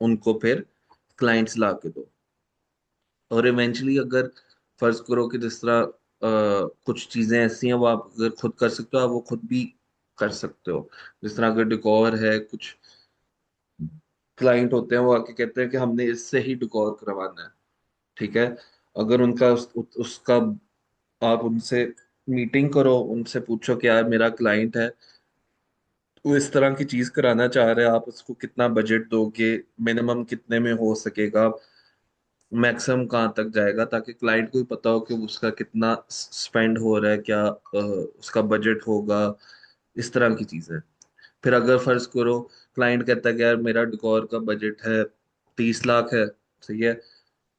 A: उनको फिर क्लाइंट्स ला के दो। और इवेंचुअली अगर फर्ज करो कि जिस तरह कुछ चीजें ऐसी हैं वो आप अगर खुद कर सकते हो, आप वो खुद भी कर सकते हो। जिस तरह अगर डिकॉर है, कुछ क्लाइंट होते हैं वो आके कहते हैं कि हमने इससे ही डिकॉर करवाना है। ठीक है। अगर उनका उसका आप उनसे मीटिंग करो, उनसे पूछो कि यार मेरा क्लाइंट है, वो इस तरह की चीज कराना चाह रहे हैं, आप उसको कितना बजट दोगे, मिनिमम कितने में हो सकेगा, मैक्सिमम कहाँ तक जाएगा, ताकि क्लाइंट को भी पता हो कि उसका कितना स्पेंड हो रहा है, क्या उसका बजट होगा। इस तरह की चीजें। फिर अगर फर्ज करो क्लाइंट कहता है कि यार मेरा डिकॉर का बजट है 30 लाख है। सही है।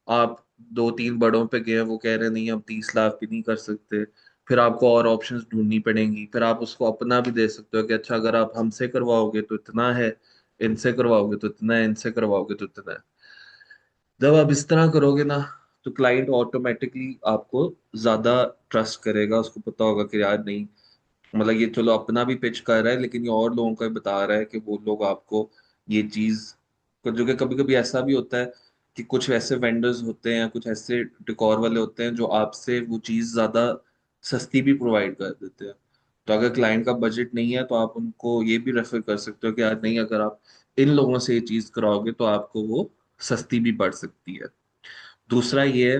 A: आप दो तीन बड़ों पे गए, वो कह रहे नहीं हम 30 लाख भी नहीं कर सकते। फिर आपको और ऑप्शंस ढूंढनी पड़ेंगी। फिर आप उसको अपना भी दे सकते हो कि अच्छा अगर आप हमसे करवाओगे तो इतना है, इनसे करवाओगे तो इतना है, इनसे करवाओगे तो इतना है। जब आप इस तरह करोगे ना, तो क्लाइंट ऑटोमेटिकली आपको ज्यादा ट्रस्ट करेगा। उसको पता होगा कि यार नहीं, मतलब ये चलो अपना भी पिच कर रहा है, लेकिन ये और लोगों का भी बता रहा है कि वो लोग आपको ये चीज। जो कि कभी कभी ऐसा भी होता है कि कुछ ऐसे वेंडर्स होते हैं, कुछ ऐसे डिकॉर वाले होते हैं जो आपसे वो चीज ज्यादा सस्ती भी प्रोवाइड कर देते हैं। तो अगर क्लाइंट का बजट नहीं है तो आप उनको ये भी रेफर कर सकते हो कि यार नहीं, अगर आप इन लोगों से ये चीज कराओगे तो आपको वो सस्ती भी पड़ सकती है। दूसरा ये है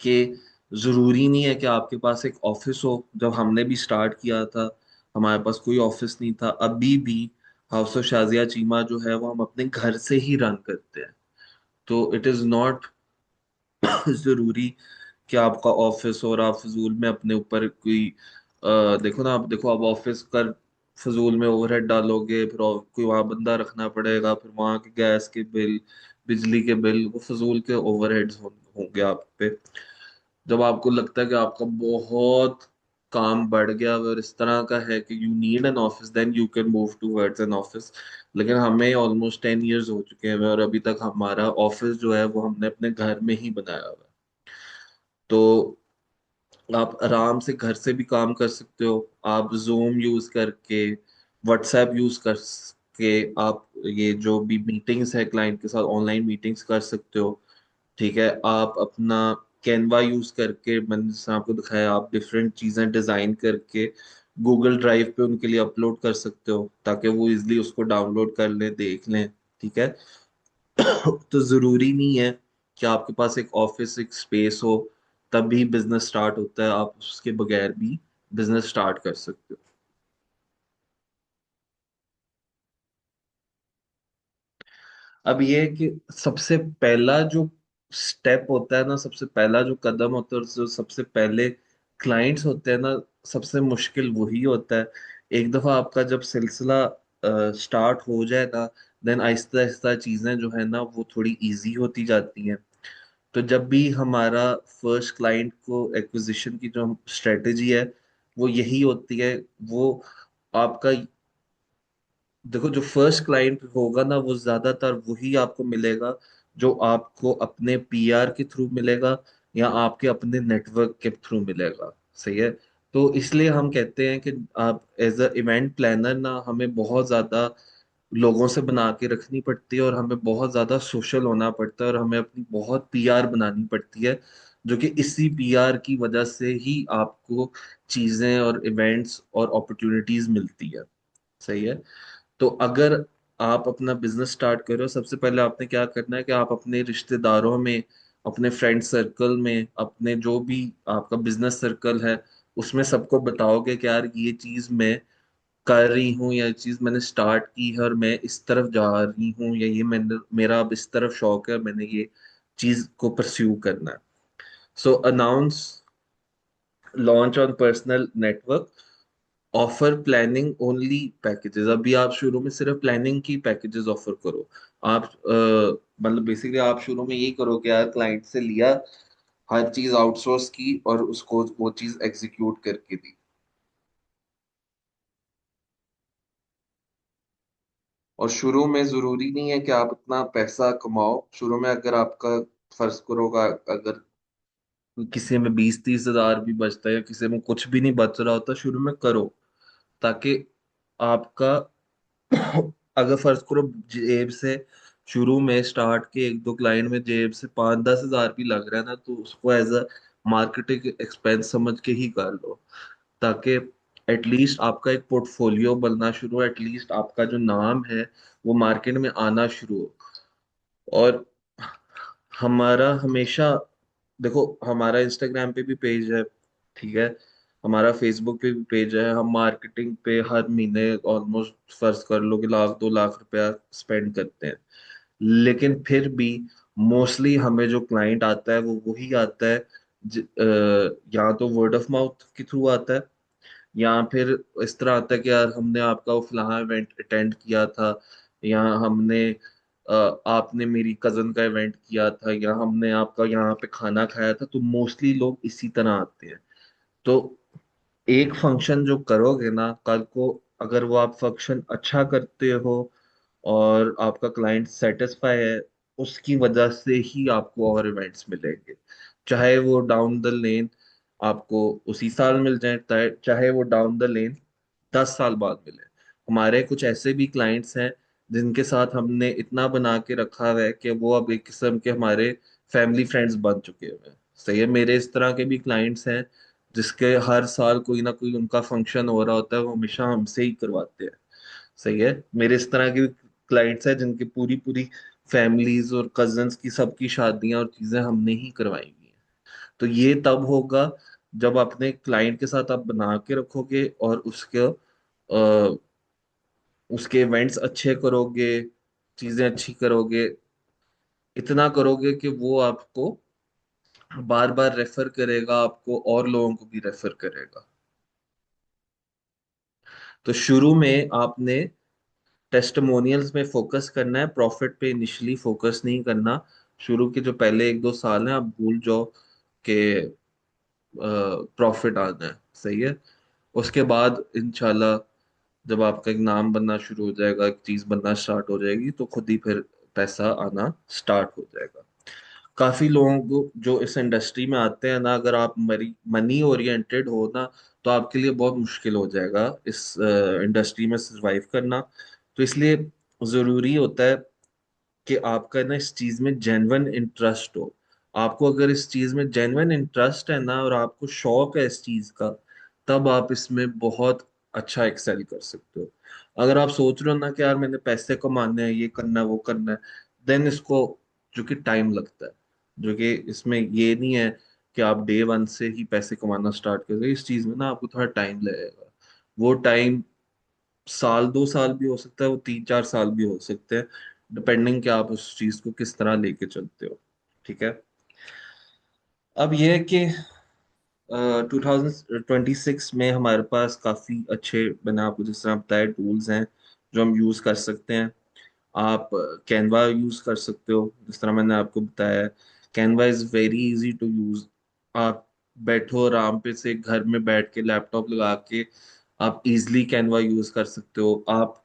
A: कि जरूरी नहीं है कि आपके पास एक ऑफिस हो। जब हमने भी स्टार्ट किया था हमारे पास कोई ऑफिस नहीं था। अभी भी हाउस ऑफ शाजिया चीमा जो है वो हम अपने घर से ही रन करते हैं। तो इट इज नॉट जरूरी कि आपका ऑफिस हो और आप फजूल में अपने ऊपर कोई देखो ना, आप देखो आप ऑफिस कर फजूल में ओवरहेड डालोगे, फिर कोई वहां बंदा रखना पड़ेगा, फिर वहां के गैस के बिल, बिजली के बिल, वो फजूल के ओवरहेड्स होंगे आप पे। जब आपको लगता है कि आपका बहुत काम बढ़ गया और इस तरह का है कि you need an office, then you can move towards an office. लेकिन हमें ऑलमोस्ट 10 years हो चुके हैं और अभी तक हमारा ऑफिस जो है वो हमने अपने घर में ही बनाया हुआ है। तो आप आराम से घर से भी काम कर सकते हो। आप जूम यूज करके, व्हाट्सएप यूज करके आप ये जो भी मीटिंग्स है क्लाइंट के साथ, ऑनलाइन मीटिंग्स कर सकते हो। ठीक है। आप अपना कैनवा यूज करके, मैंने जैसे आपको दिखाया, आप डिफरेंट चीजें डिजाइन करके गूगल ड्राइव पे उनके लिए अपलोड कर सकते हो, ताकि वो इजली उसको डाउनलोड कर लें, देख लें। ठीक है। तो जरूरी नहीं है कि आपके पास एक ऑफिस, एक स्पेस हो तभी बिजनेस स्टार्ट होता है। आप उसके बगैर भी बिजनेस स्टार्ट कर सकते हो। अब ये है कि सबसे पहला जो स्टेप होता है ना, सबसे पहला जो कदम होता है, और जो सबसे पहले क्लाइंट्स होते हैं ना, सबसे मुश्किल वही होता है। एक दफा आपका जब सिलसिला स्टार्ट हो जाए ना, देन आहिस्ता आहिस्ता चीजें जो है ना वो थोड़ी इजी होती जाती हैं। तो जब भी हमारा फर्स्ट क्लाइंट को एक्विजिशन की जो स्ट्रेटेजी है वो यही होती है। वो आपका, देखो जो फर्स्ट क्लाइंट होगा ना वो ज्यादातर वही आपको मिलेगा जो आपको अपने पीआर के थ्रू मिलेगा या आपके अपने नेटवर्क के थ्रू मिलेगा। सही है। तो इसलिए हम कहते हैं कि आप एज अ इवेंट प्लानर ना, हमें बहुत ज्यादा लोगों से बना के रखनी पड़ती है, और हमें बहुत ज्यादा सोशल होना पड़ता है, और हमें अपनी बहुत पीआर बनानी पड़ती है, जो कि इसी पीआर की वजह से ही आपको चीजें और इवेंट्स और अपॉर्चुनिटीज मिलती है। सही है। तो अगर आप अपना बिजनेस स्टार्ट कर रहे हो, सबसे पहले आपने क्या करना है कि आप अपने रिश्तेदारों में, अपने फ्रेंड सर्कल में, अपने जो भी आपका बिजनेस सर्कल है उसमें सबको बताओगे कि यार ये चीज मैं कर रही हूँ, या ये चीज मैंने स्टार्ट की है और मैं इस तरफ जा रही हूँ, या ये मैंने, मेरा अब इस तरफ शौक है, मैंने ये चीज को परस्यू करना है। So announce launch on personal network, offer planning only packages. अभी आप शुरू में सिर्फ प्लानिंग की पैकेजेस ऑफर करो। आप मतलब बेसिकली आप शुरू में यही करो कि यार क्लाइंट से लिया, हर चीज आउटसोर्स की और उसको वो चीज एग्जीक्यूट करके दी। और शुरू में जरूरी नहीं है कि आप इतना पैसा कमाओ। शुरू में अगर आपका, फर्ज करोगा, अगर किसी में 20-30 हजार भी बचता है या किसी में कुछ भी नहीं बच रहा होता, शुरू में करो, ताकि आपका अगर फर्ज करो जेब से शुरू में स्टार्ट के एक दो क्लाइंट में जेब से 5-10 हजार भी लग रहा है ना, तो उसको एज अ मार्केटिंग एक्सपेंस समझ के ही कर लो, ताकि एटलीस्ट आपका एक पोर्टफोलियो बनना शुरू हो, एटलीस्ट आपका जो नाम है वो मार्केट में आना शुरू हो। और हमारा हमेशा, देखो हमारा इंस्टाग्राम पे भी पेज है, ठीक है, हमारा फेसबुक पे भी पेज है, हम मार्केटिंग पे हर महीने ऑलमोस्ट फर्ज कर लो कि 1-2 लाख रुपया स्पेंड करते हैं। लेकिन फिर भी मोस्टली हमें जो क्लाइंट आता है वो वही आता है या तो वर्ड ऑफ माउथ के थ्रू आता है, या फिर इस तरह आता है कि यार हमने आपका वो फलाना इवेंट अटेंड किया था, या हमने आपने मेरी कजन का इवेंट किया था, या हमने आपका यहाँ पे खाना खाया था। तो मोस्टली लोग इसी तरह आते हैं। तो एक फंक्शन जो करोगे ना कल को, अगर वो आप फंक्शन अच्छा करते हो और आपका क्लाइंट सेटिस्फाई है, उसकी वजह से ही आपको और इवेंट्स मिलेंगे। चाहे वो डाउन द लेन आपको उसी साल मिल जाए, चाहे वो डाउन द लेन 10 साल बाद मिले। हमारे कुछ ऐसे भी क्लाइंट्स हैं जिनके साथ हमने इतना बना के रखा हुआ है कि वो अब एक किस्म के हमारे फैमिली फ्रेंड्स बन चुके हुए हैं। सही है, मेरे इस तरह के भी क्लाइंट्स हैं जिसके हर साल कोई ना कोई उनका फंक्शन हो रहा होता है, वो हमेशा हमसे ही करवाते हैं। सही है, मेरे इस तरह के क्लाइंट्स हैं जिनकी पूरी पूरी फैमिलीज और कजन्स की सबकी शादियां और चीजें हमने ही करवाई हुई हैं। तो ये तब होगा जब अपने क्लाइंट के साथ आप बना के रखोगे और उसके इवेंट्स अच्छे करोगे, चीजें अच्छी करोगे, इतना करोगे कि वो आपको बार बार रेफर करेगा, आपको और लोगों को भी रेफर करेगा। तो शुरू में आपने टेस्टिमोनियल्स में फोकस करना है, प्रॉफिट पे इनिशियली फोकस नहीं करना। शुरू के जो पहले 1-2 साल हैं आप भूल जाओ कि प्रॉफिट आना है। सही है, उसके बाद इंशाल्लाह जब आपका एक नाम बनना शुरू हो जाएगा, एक चीज बनना स्टार्ट हो जाएगी, तो खुद ही फिर पैसा आना स्टार्ट हो जाएगा। काफी लोगों को जो इस इंडस्ट्री में आते हैं ना, अगर आप मनी मनी ओरिएंटेड हो ना, तो आपके लिए बहुत मुश्किल हो जाएगा इस इंडस्ट्री में सरवाइव करना। तो इसलिए जरूरी होता है कि आपका ना इस चीज में जेन्युइन इंटरेस्ट हो। आपको अगर इस चीज में जेन्युइन इंटरेस्ट है ना और आपको शौक है इस चीज का, तब आप इसमें बहुत अच्छा एक्सेल कर सकते हो। अगर आप सोच रहे हो ना कि यार मैंने पैसे कमाने हैं, ये करना है वो करना है, देन इसको, जो कि टाइम लगता है, जो कि इसमें ये नहीं है कि आप डे 1 से ही पैसे कमाना स्टार्ट कर दो। इस चीज में ना आपको थोड़ा टाइम लगेगा। वो टाइम 1-2 साल भी हो सकता है, वो 3-4 साल भी हो सकते हैं, डिपेंडिंग कि आप उस चीज को किस तरह लेके चलते हो। ठीक है। अब ये है कि 2026 में हमारे पास काफी अच्छे, मैंने आपको जिस तरह बताया, टूल्स हैं जो हम यूज कर सकते हैं। आप कैनवा यूज कर सकते हो, जिस तरह मैंने आपको बताया। Canva is very easy to use. आप बैठो आराम पे से घर में बैठ के लैपटॉप लगा के आप इजिली कैनवा यूज कर सकते हो। आप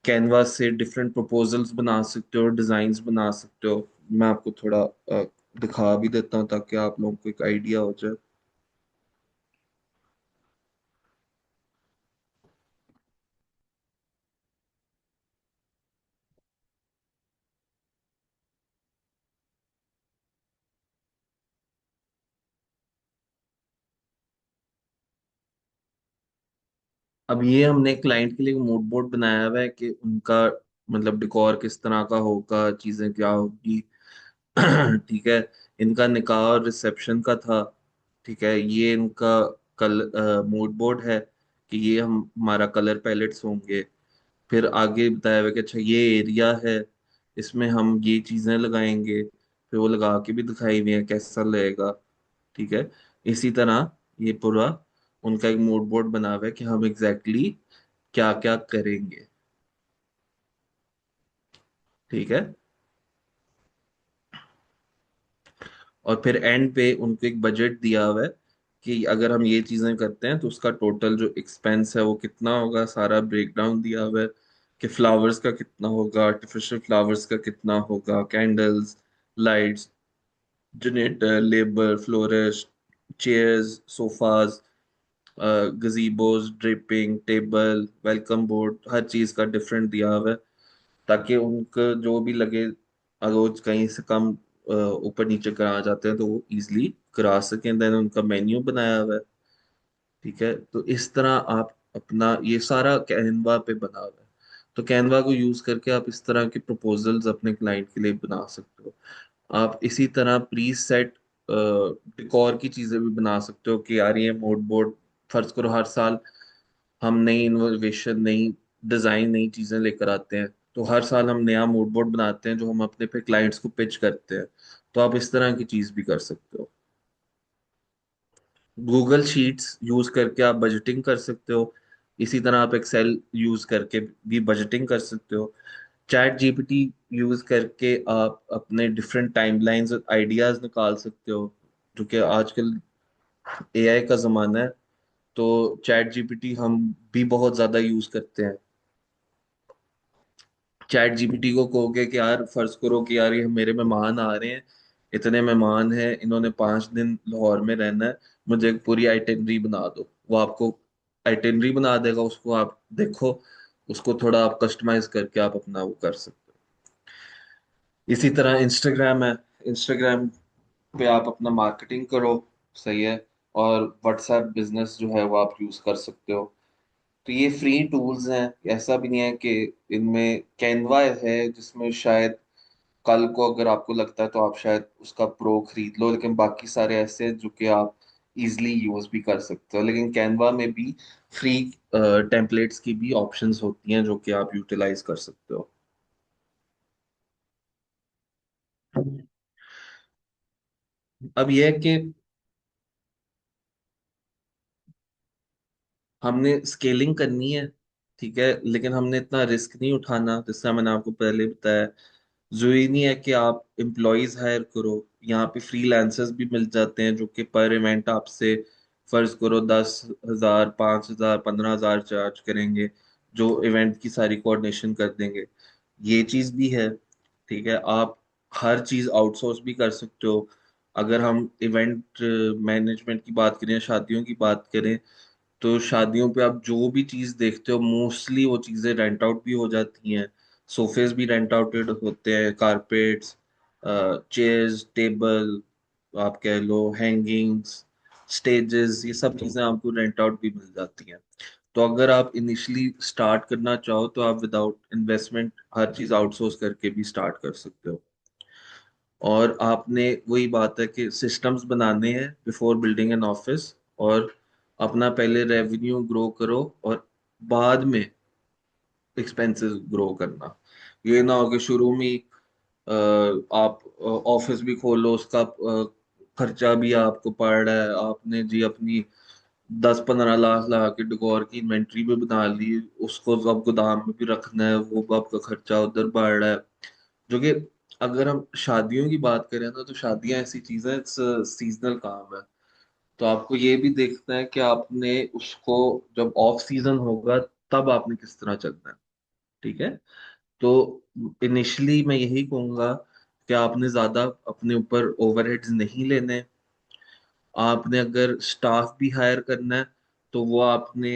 A: कैनवास से डिफरेंट प्रपोजल्स बना सकते हो, डिजाइन्स बना सकते हो। मैं आपको थोड़ा दिखा भी देता हूँ ताकि आप लोगों को एक आइडिया हो जाए। अब ये हमने क्लाइंट के लिए मूड बोर्ड बनाया हुआ है कि उनका मतलब डिकॉर किस तरह का होगा, चीजें क्या होगी। ठीक है, इनका निकाह और रिसेप्शन का था। ठीक है, ये इनका कल मूड बोर्ड है कि ये हम हमारा कलर पैलेट्स होंगे। फिर आगे बताया हुआ कि अच्छा ये एरिया है, इसमें हम ये चीजें लगाएंगे। फिर वो लगा के भी दिखाई हुई है कैसा लगेगा। ठीक है। इसी तरह ये पूरा उनका एक मूड बोर्ड बना हुआ है कि हम एग्जैक्टली क्या क्या करेंगे। ठीक है। और फिर एंड पे उनको एक बजट दिया हुआ है कि अगर हम ये चीजें करते हैं तो उसका टोटल जो एक्सपेंस है वो कितना होगा, सारा ब्रेकडाउन दिया हुआ है कि फ्लावर्स का कितना होगा, आर्टिफिशियल फ्लावर्स का कितना होगा, candles, lights, generator, labour, florist, chairs, sofas, gazebos, draping, table, welcome board, हर चीज का डिफरेंट दिया हुआ है ताकि उनको जो भी लगे, अगर वो कहीं से कम ऊपर नीचे करा जाते हैं तो वो इजिली करा सकें। देन उनका मेन्यू बनाया हुआ है। ठीक है। तो इस तरह आप अपना ये सारा कैनवा पे बना हुआ है। तो कैनवा को यूज करके आप इस तरह के प्रपोजल्स अपने क्लाइंट के लिए बना सकते हो। आप इसी तरह प्री सेट डिकॉर की चीजें भी बना सकते हो कि यार ये मोड बोर्ड, फर्ज करो हर साल हम नई इनोवेशन, नई डिजाइन, नई चीजें लेकर आते हैं, तो हर साल हम नया मूड बोर्ड बनाते हैं जो हम अपने पे क्लाइंट्स को पिच करते हैं। तो आप इस तरह की चीज भी कर सकते हो। गूगल शीट्स यूज करके आप बजटिंग कर सकते हो। इसी तरह आप एक्सेल यूज करके भी बजटिंग कर सकते हो। चैट जीपीटी यूज करके आप अपने डिफरेंट टाइमलाइंस और आइडियाज निकाल सकते हो, जो कि आजकल एआई का जमाना है। तो चैट जीपीटी हम भी बहुत ज्यादा यूज करते हैं। चैट जीपीटी को कहोगे कि यार फर्ज करो कि यार ये मेरे मेहमान आ रहे हैं, इतने मेहमान हैं, इन्होंने 5 दिन लाहौर में रहना है, मुझे एक पूरी आइटिनरी बना दो। वो आपको आइटिनरी बना देगा, उसको आप देखो, उसको थोड़ा आप कस्टमाइज करके आप अपना वो कर सकते हो। इसी तरह इंस्टाग्राम है। इंस्टाग्राम पे आप अपना मार्केटिंग करो। सही है। और व्हाट्सएप बिजनेस जो है वो आप यूज कर सकते हो। तो ये फ्री टूल्स हैं। ऐसा भी नहीं है कि इनमें कैनवा है जिसमें शायद कल को अगर आपको लगता है तो आप शायद उसका प्रो खरीद लो, लेकिन बाकी सारे ऐसे हैं जो कि आप इजीली यूज भी कर सकते हो। लेकिन कैनवा में भी फ्री टेम्पलेट्स की भी ऑप्शंस होती हैं जो कि आप यूटिलाइज कर सकते हो। अब यह है कि हमने स्केलिंग करनी है। ठीक है। लेकिन हमने इतना रिस्क नहीं उठाना, जैसा मैंने आपको पहले बताया। जरूरी नहीं है कि आप एम्प्लॉयज हायर करो। यहाँ पे फ्रीलांसर्स भी मिल जाते हैं जो कि पर इवेंट आपसे फर्ज करो 10,000, 5,000, 15,000 चार्ज करेंगे, जो इवेंट की सारी कोऑर्डिनेशन कर देंगे। ये चीज भी है। ठीक है। आप हर चीज आउटसोर्स भी कर सकते हो। अगर हम इवेंट मैनेजमेंट की बात करें, शादियों की बात करें, तो शादियों पे आप जो भी चीज देखते हो मोस्टली वो चीजें रेंट आउट भी हो जाती हैं। सोफेज भी रेंट आउटेड होते हैं, कारपेट्स, चेयर्स, टेबल, आप कह लो हैंगिंग्स, स्टेजेस, ये सब चीजें आपको रेंट आउट भी मिल जाती हैं। तो अगर आप इनिशियली स्टार्ट करना चाहो तो आप विदाउट इन्वेस्टमेंट हर चीज आउटसोर्स करके भी स्टार्ट कर सकते हो। और आपने वही बात है कि सिस्टम्स बनाने हैं बिफोर बिल्डिंग एन ऑफिस, और अपना पहले रेवेन्यू ग्रो करो और बाद में एक्सपेंसेस ग्रो करना। ये ना हो कि शुरू में ही, आप ऑफिस भी खोलो, उसका खर्चा भी आपको पड़ रहा है, आपने जी अपनी 10-15 लाख लगा के डेकोर की इन्वेंट्री भी बना ली, उसको अब गोदाम में भी रखना है, वो आपका खर्चा उधर बढ़ रहा है। जो कि अगर हम शादियों की बात करें ना, तो शादियां ऐसी चीजें, सीजनल काम है। तो आपको ये भी देखना है कि आपने उसको जब ऑफ सीजन होगा तब आपने किस तरह चलना है। ठीक है। तो इनिशियली मैं यही कहूंगा कि आपने ज्यादा अपने ऊपर ओवरहेड्स नहीं लेने। आपने अगर स्टाफ भी हायर करना है तो वो आपने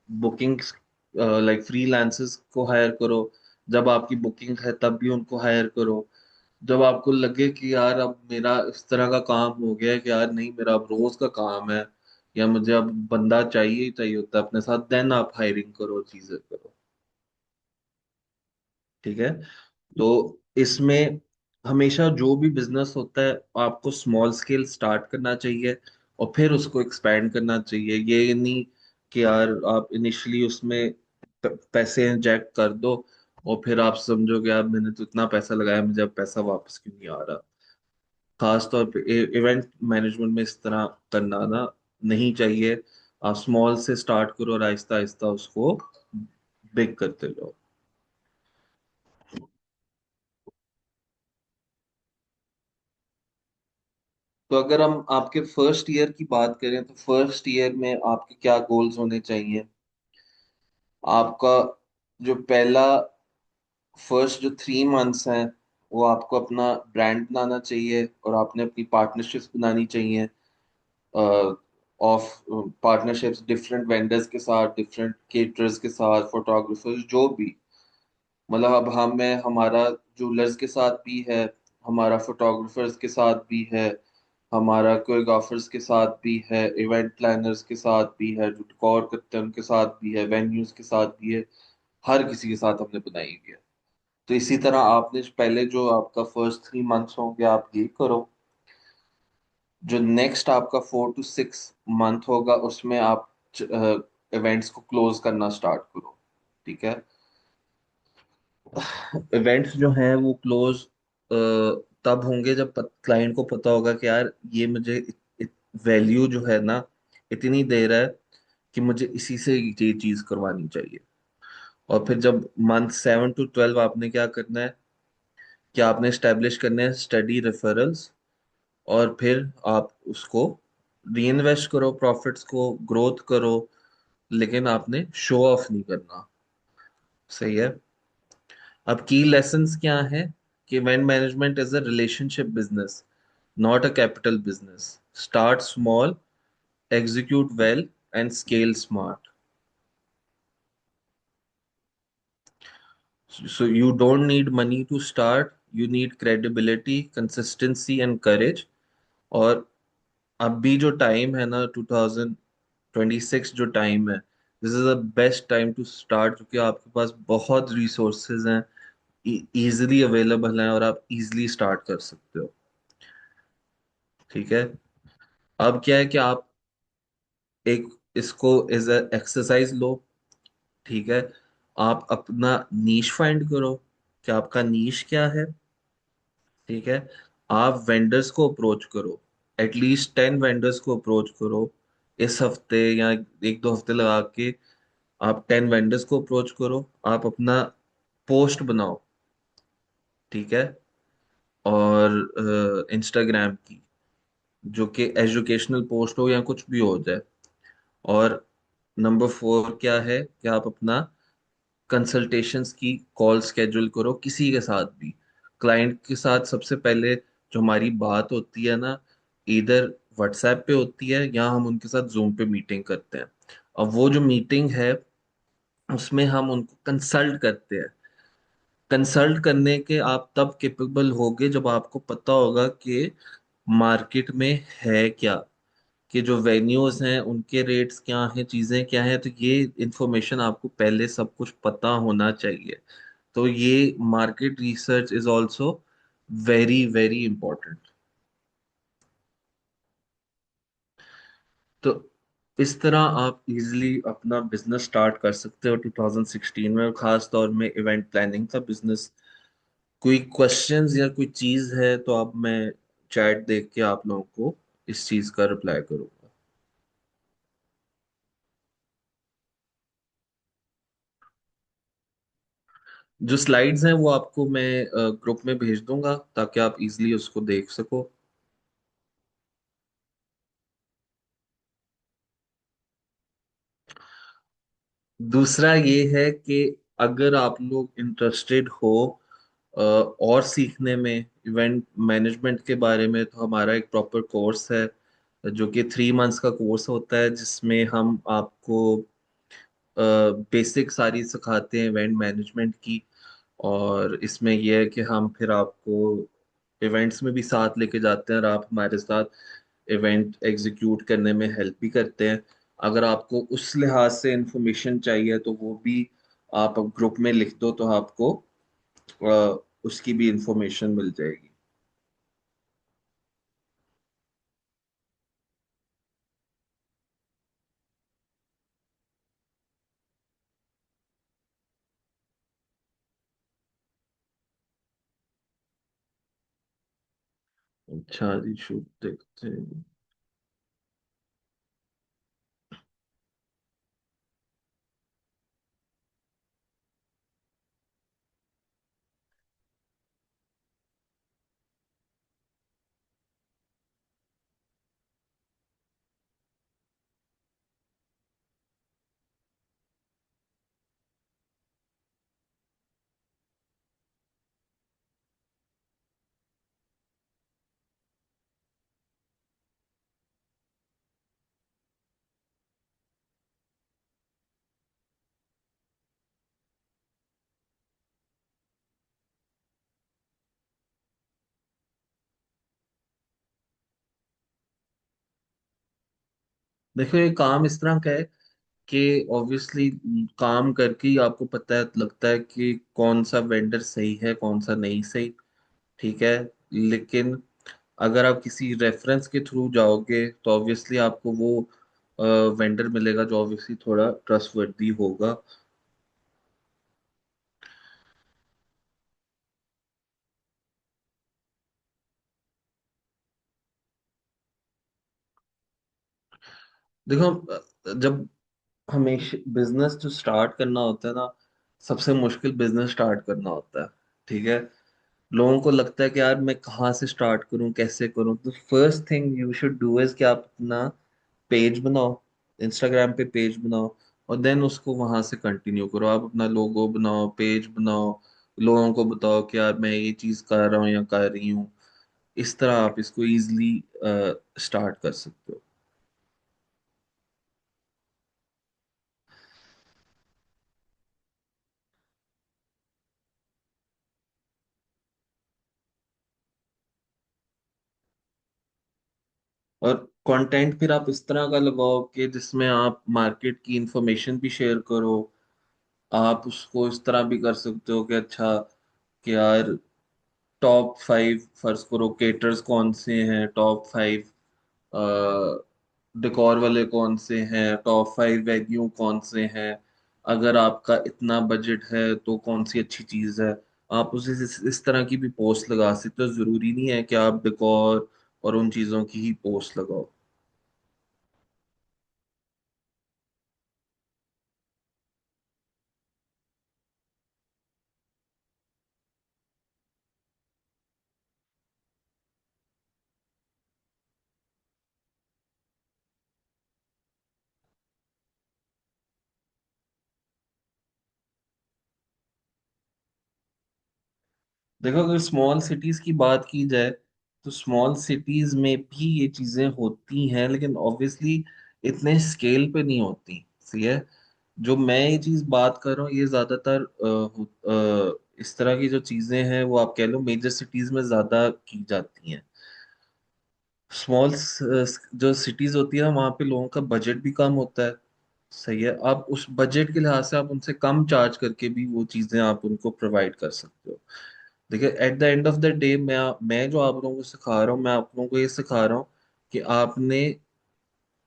A: बुकिंग्स, लाइक फ्रीलांसर्स को हायर करो। जब आपकी बुकिंग है तब भी उनको हायर करो। जब आपको लगे कि यार अब मेरा इस तरह का काम हो गया है कि यार नहीं, मेरा अब रोज का काम है, या मुझे अब बंदा चाहिए ही चाहिए होता है अपने साथ, देन आप हायरिंग करो, चीजें करो। ठीक है। तो इसमें हमेशा जो भी बिजनेस होता है आपको स्मॉल स्केल स्टार्ट करना चाहिए और फिर उसको एक्सपैंड करना चाहिए। ये नहीं कि यार आप इनिशियली उसमें पैसे इंजेक्ट कर दो और फिर आप समझोगे यार मैंने तो इतना पैसा लगाया, मुझे अब पैसा वापस क्यों नहीं आ रहा। खास तौर पे इवेंट मैनेजमेंट में इस तरह करना ना नहीं चाहिए। आप स्मॉल से स्टार्ट करो और आहिस्ता आहिस्ता उसको बिग करते जाओ। तो अगर हम आपके फर्स्ट ईयर की बात करें तो फर्स्ट ईयर में आपके क्या गोल्स होने चाहिए? आपका जो पहला फर्स्ट जो 3 मंथ्स हैं, वो आपको अपना ब्रांड बनाना चाहिए और आपने अपनी पार्टनरशिप्स बनानी चाहिए, ऑफ पार्टनरशिप्स डिफरेंट वेंडर्स के साथ, डिफरेंट केटरर्स के साथ, फोटोग्राफर्स, जो भी। मतलब अब हमें हमारा जूलर्स के साथ भी है, हमारा फोटोग्राफर्स के साथ भी है, हमारा कोरियोग्राफर्स के साथ भी है, इवेंट प्लानर्स के साथ भी है, जो डेकोर करते हैं उनके साथ भी है, वेन्यूज के साथ भी है। हर किसी के साथ हमने बनाई हुई है। तो इसी तरह आपने पहले जो आपका फर्स्ट 3 मंथ्स होंगे आप ये करो। जो नेक्स्ट आपका 4 to 6 मंथ होगा उसमें आप इवेंट्स को क्लोज करना स्टार्ट करो। ठीक है। इवेंट्स जो हैं वो क्लोज तब होंगे जब क्लाइंट को पता होगा कि यार ये मुझे वैल्यू जो है ना इतनी दे रहा है कि मुझे इसी से ये चीज करवानी चाहिए। और फिर जब मंथ 7 to 12 आपने क्या करना है कि आपने स्टेब्लिश करने हैं स्टडी रेफरल्स, और फिर आप उसको री इन्वेस्ट करो, प्रॉफिट्स को ग्रोथ करो, लेकिन आपने शो ऑफ नहीं करना। सही है। अब की लेसन्स क्या है कि event management is a relationship business, not a capital business. Start small, execute well, and scale smart. So you don't need money to start. You need credibility, consistency, and courage. और अभी जो time है ना, 2026 जो time है, this is the best time to start, क्योंकि आपके पास बहुत रिसोर्सेज हैं, इजीली अवेलेबल हैं, और आप इजीली स्टार्ट कर सकते हो। ठीक है। अब क्या है कि आप एक इसको एज अ एक्सरसाइज लो। ठीक है। आप अपना नीश फाइंड करो कि आपका नीश क्या है। ठीक है। आप वेंडर्स को अप्रोच करो, एटलीस्ट 10 वेंडर्स को अप्रोच करो इस हफ्ते, या 1-2 हफ्ते लगा के आप 10 वेंडर्स को अप्रोच करो। आप अपना पोस्ट बनाओ। ठीक है। और इंस्टाग्राम की, जो कि एजुकेशनल पोस्ट हो या कुछ भी हो जाए। और नंबर 4 क्या है कि आप अपना कंसल्टेशंस की कॉल स्केड्यूल करो किसी के साथ भी। क्लाइंट के साथ सबसे पहले जो हमारी बात होती है ना, इधर व्हाट्सएप पे होती है या हम उनके साथ जूम पे मीटिंग करते हैं। अब वो जो मीटिंग है उसमें हम उनको कंसल्ट करते हैं। कंसल्ट करने के आप तब कैपेबल होगे जब आपको पता होगा कि मार्केट में है क्या, कि जो वेन्यूज हैं उनके रेट्स क्या हैं, चीजें क्या हैं। तो ये इंफॉर्मेशन आपको पहले सब कुछ पता होना चाहिए। तो ये market research is also very very important. तो इस तरह आप इजिली अपना बिजनेस स्टार्ट कर सकते हो 2016 में, और खास तौर में इवेंट प्लानिंग का बिजनेस। कोई क्वेश्चंस या कोई चीज है तो अब मैं चैट देख के आप लोगों को इस चीज का रिप्लाई करूंगा। जो स्लाइड्स हैं वो आपको मैं ग्रुप में भेज दूंगा ताकि आप इजिली उसको देख सको। दूसरा ये है कि अगर आप लोग इंटरेस्टेड हो और सीखने में इवेंट मैनेजमेंट के बारे में, तो हमारा एक प्रॉपर कोर्स है जो कि 3 मंथ्स का कोर्स होता है, जिसमें हम आपको बेसिक सारी सिखाते हैं इवेंट मैनेजमेंट की। और इसमें यह है कि हम फिर आपको इवेंट्स में भी साथ लेके जाते हैं और आप हमारे साथ इवेंट एग्जीक्यूट करने में हेल्प भी करते हैं। अगर आपको उस लिहाज से इंफॉर्मेशन चाहिए तो वो भी आप ग्रुप में लिख दो, तो आपको उसकी भी इंफॉर्मेशन मिल जाएगी। अच्छा जी, शूट देखते हैं। देखो, ये काम इस तरह का है कि ऑब्वियसली काम करके ही आपको पता है, लगता है कि कौन सा वेंडर सही है कौन सा नहीं सही। ठीक है। लेकिन अगर आप किसी रेफरेंस के थ्रू जाओगे तो ऑब्वियसली आपको वो वेंडर मिलेगा जो ऑब्वियसली थोड़ा ट्रस्टवर्दी होगा। देखो, जब हमेशा बिजनेस जो स्टार्ट करना होता है ना, सबसे मुश्किल बिजनेस स्टार्ट करना होता है। ठीक है। लोगों को लगता है कि यार मैं कहाँ से स्टार्ट करूँ कैसे करूँ, तो first thing you should do is कि आप अपना पेज बनाओ, इंस्टाग्राम पे पेज बनाओ, और देन उसको वहां से कंटिन्यू करो। आप अपना लोगो बनाओ, पेज बनाओ, लोगों को बताओ कि यार मैं ये चीज कर रहा हूँ या कर रही हूँ। इस तरह आप इसको इजिली स्टार्ट कर सकते हो। और कंटेंट फिर आप इस तरह का लगाओ कि जिसमें आप मार्केट की इंफॉर्मेशन भी शेयर करो। आप उसको इस तरह भी कर सकते हो कि अच्छा, कि यार टॉप 5 फर्ज करो केटर्स कौन से हैं, टॉप 5 डेकोर वाले कौन से हैं, टॉप 5 वेन्यू कौन से हैं। अगर आपका इतना बजट है तो कौन सी अच्छी चीज है। आप उसे इस तरह की भी पोस्ट लगा सकते हो, जरूरी नहीं है कि आप डेकोर और उन चीजों की ही पोस्ट लगाओ। देखो, अगर स्मॉल सिटीज की बात की जाए तो स्मॉल सिटीज में भी ये चीजें होती हैं, लेकिन ऑब्वियसली इतने स्केल पे नहीं होती। सही है। जो मैं ये चीज बात कर रहा हूँ ये ज्यादातर इस तरह की जो चीजें हैं वो आप कह लो मेजर सिटीज में ज्यादा की जाती हैं। स्मॉल जो सिटीज होती है वहां पे लोगों का बजट भी कम होता है। सही है। आप उस बजट के लिहाज से आप उनसे कम चार्ज करके भी वो चीजें आप उनको प्रोवाइड कर सकते हो। देखिए, at the end of the day मैं जो आप लोगों को सिखा रहा हूँ, मैं आप लोगों को ये सिखा रहा हूँ कि आपने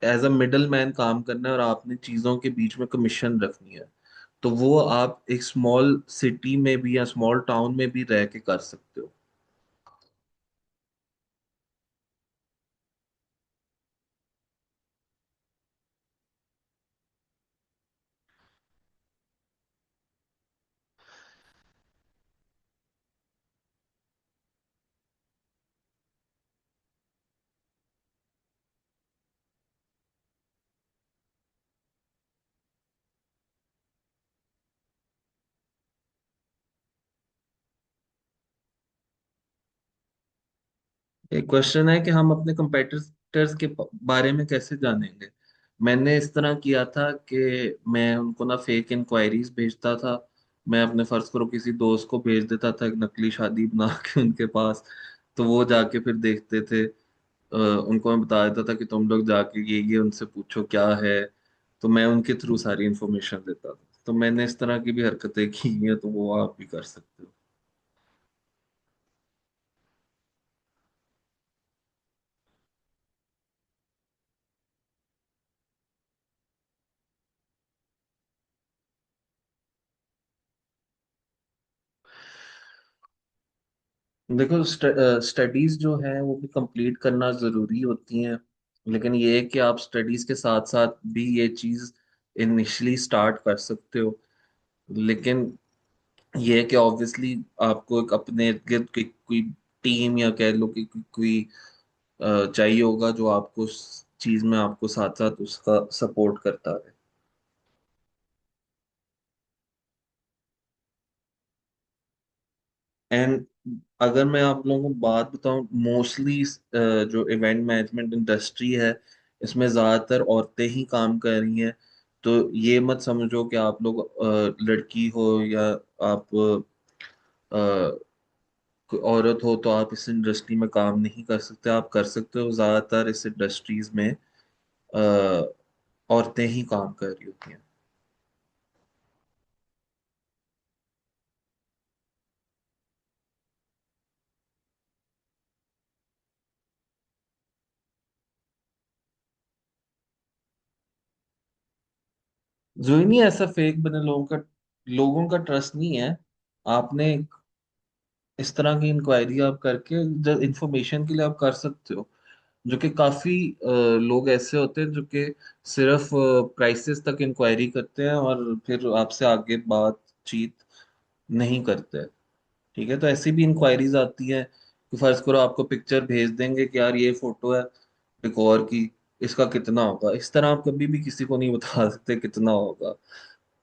A: एज अ मिडल मैन काम करना है और आपने चीजों के बीच में कमीशन रखनी है। तो वो आप एक स्मॉल सिटी में भी या स्मॉल टाउन में भी रह के कर सकते हो। एक क्वेश्चन है कि हम अपने कंपेटिटर्स के बारे में कैसे जानेंगे। मैंने इस तरह किया था कि मैं उनको ना फेक इंक्वायरीज भेजता था। मैं अपने फर्ज करो किसी दोस्त को भेज देता था एक नकली शादी बना के उनके पास। तो वो जाके फिर देखते थे। उनको मैं बता देता था कि तुम लोग जाके ये उनसे पूछो क्या है। तो मैं उनके थ्रू सारी इंफॉर्मेशन देता था। तो मैंने इस तरह की भी हरकतें की हैं, तो वो आप भी कर सकते हो। देखो, स्टडीज जो है वो भी कंप्लीट करना जरूरी होती हैं, लेकिन ये है कि आप स्टडीज के साथ साथ भी ये चीज इनिशियली स्टार्ट कर सकते हो। लेकिन ये है कि ऑब्वियसली आपको एक अपने इर्द गिर्द कोई टीम या कह लो कि कोई चाहिए होगा जो आपको उस चीज में आपको साथ साथ उसका सपोर्ट करता है। एंड अगर मैं आप लोगों को बात बताऊं, मोस्टली जो इवेंट मैनेजमेंट इंडस्ट्री है, इसमें ज्यादातर औरतें ही काम कर रही हैं। तो ये मत समझो कि आप लोग लड़की हो या आप कोई औरत हो तो आप इस इंडस्ट्री में काम नहीं कर सकते। आप कर सकते हो, ज्यादातर इस इंडस्ट्रीज में औरतें ही काम कर रही होती हैं। जो ही नहीं, ऐसा फेक बने लोगों का ट्रस्ट नहीं है। आपने इस तरह की इंक्वायरी आप करके जब इंफॉर्मेशन के लिए आप कर सकते हो, जो कि काफी लोग ऐसे होते हैं जो कि सिर्फ प्राइसेस तक इंक्वायरी करते हैं और फिर आपसे आगे बातचीत नहीं करते। ठीक है, तो ऐसी भी इंक्वायरीज आती हैं कि फर्ज करो आपको पिक्चर भेज देंगे कि यार ये फोटो है डेकोर की, इसका कितना होगा। इस तरह आप कभी भी किसी को नहीं बता सकते कितना होगा।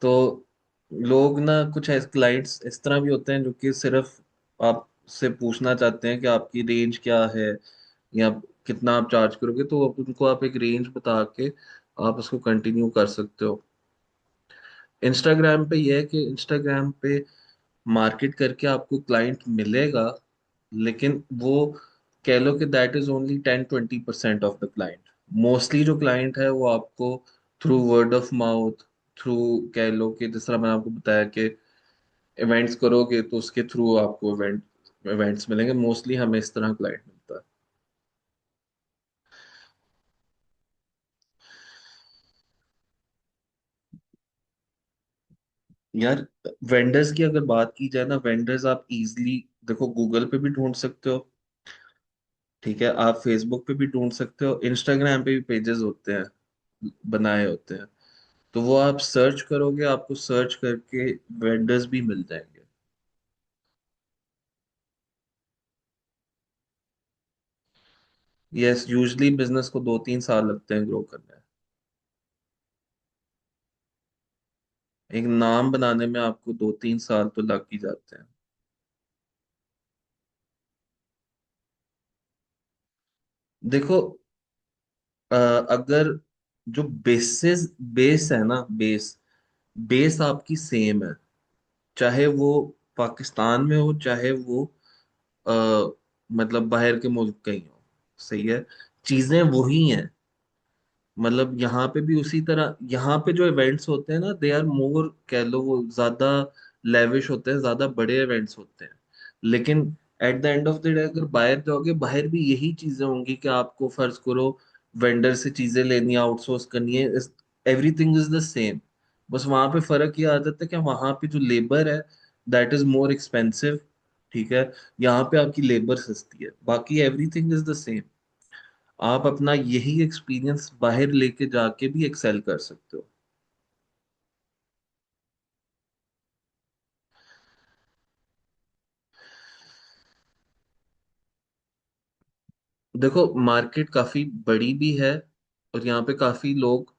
A: तो लोग ना, कुछ ऐसे क्लाइंट्स इस तरह भी होते हैं जो कि सिर्फ आपसे पूछना चाहते हैं कि आपकी रेंज क्या है या कितना आप चार्ज करोगे, तो उनको आप एक रेंज बता के आप उसको कंटिन्यू कर सकते हो। इंस्टाग्राम पे यह है कि इंस्टाग्राम पे मार्केट करके आपको क्लाइंट मिलेगा, लेकिन वो कह लो कि that is only 10-20% of the client. Mostly जो क्लाइंट है वो आपको through word of mouth, through कह लो कि जिस तरह मैंने आपको बताया कि इवेंट्स करोगे तो उसके थ्रू आपको इवेंट्स मिलेंगे। मोस्टली हमें इस तरह क्लाइंट मिलता है। यार, वेंडर्स की अगर बात की जाए ना, वेंडर्स आप इजीली देखो गूगल पे भी ढूंढ सकते हो। ठीक है, आप फेसबुक पे भी ढूंढ सकते हो, इंस्टाग्राम पे भी पेजेस होते हैं, बनाए होते हैं। तो वो आप सर्च करोगे, आपको सर्च करके वेंडर्स भी मिल जाएंगे। यस, यूजली बिजनेस को 2-3 साल लगते हैं ग्रो करने में। एक नाम बनाने में आपको 2-3 साल तो लग ही जाते हैं। देखो, अगर जो बेस है ना, बेस आपकी सेम है, चाहे वो पाकिस्तान में हो चाहे वो अ, मतलब बाहर के मुल्क कहीं हो। सही है, चीजें वही हैं। मतलब यहाँ पे भी उसी तरह, यहाँ पे जो इवेंट्स होते हैं ना, दे आर मोर कह लो वो ज्यादा लेविश होते हैं, ज्यादा बड़े इवेंट्स होते हैं। लेकिन at the end of the day अगर बाहर जाओगे, बाहर भी यही चीजें होंगी कि आपको फर्ज करो वेंडर से चीजें लेनी, आउटसोर्स करनी है, एवरीथिंग इज द सेम। बस वहां पे फर्क ये आ जाता है कि वहां पे जो लेबर है दैट इज मोर एक्सपेंसिव। ठीक है, यहाँ पे आपकी लेबर सस्ती है, बाकी एवरीथिंग इज द सेम। आप अपना यही एक्सपीरियंस बाहर लेके जाके भी एक्सेल कर सकते हो। देखो, मार्केट काफी बड़ी भी है और यहाँ पे काफी लोग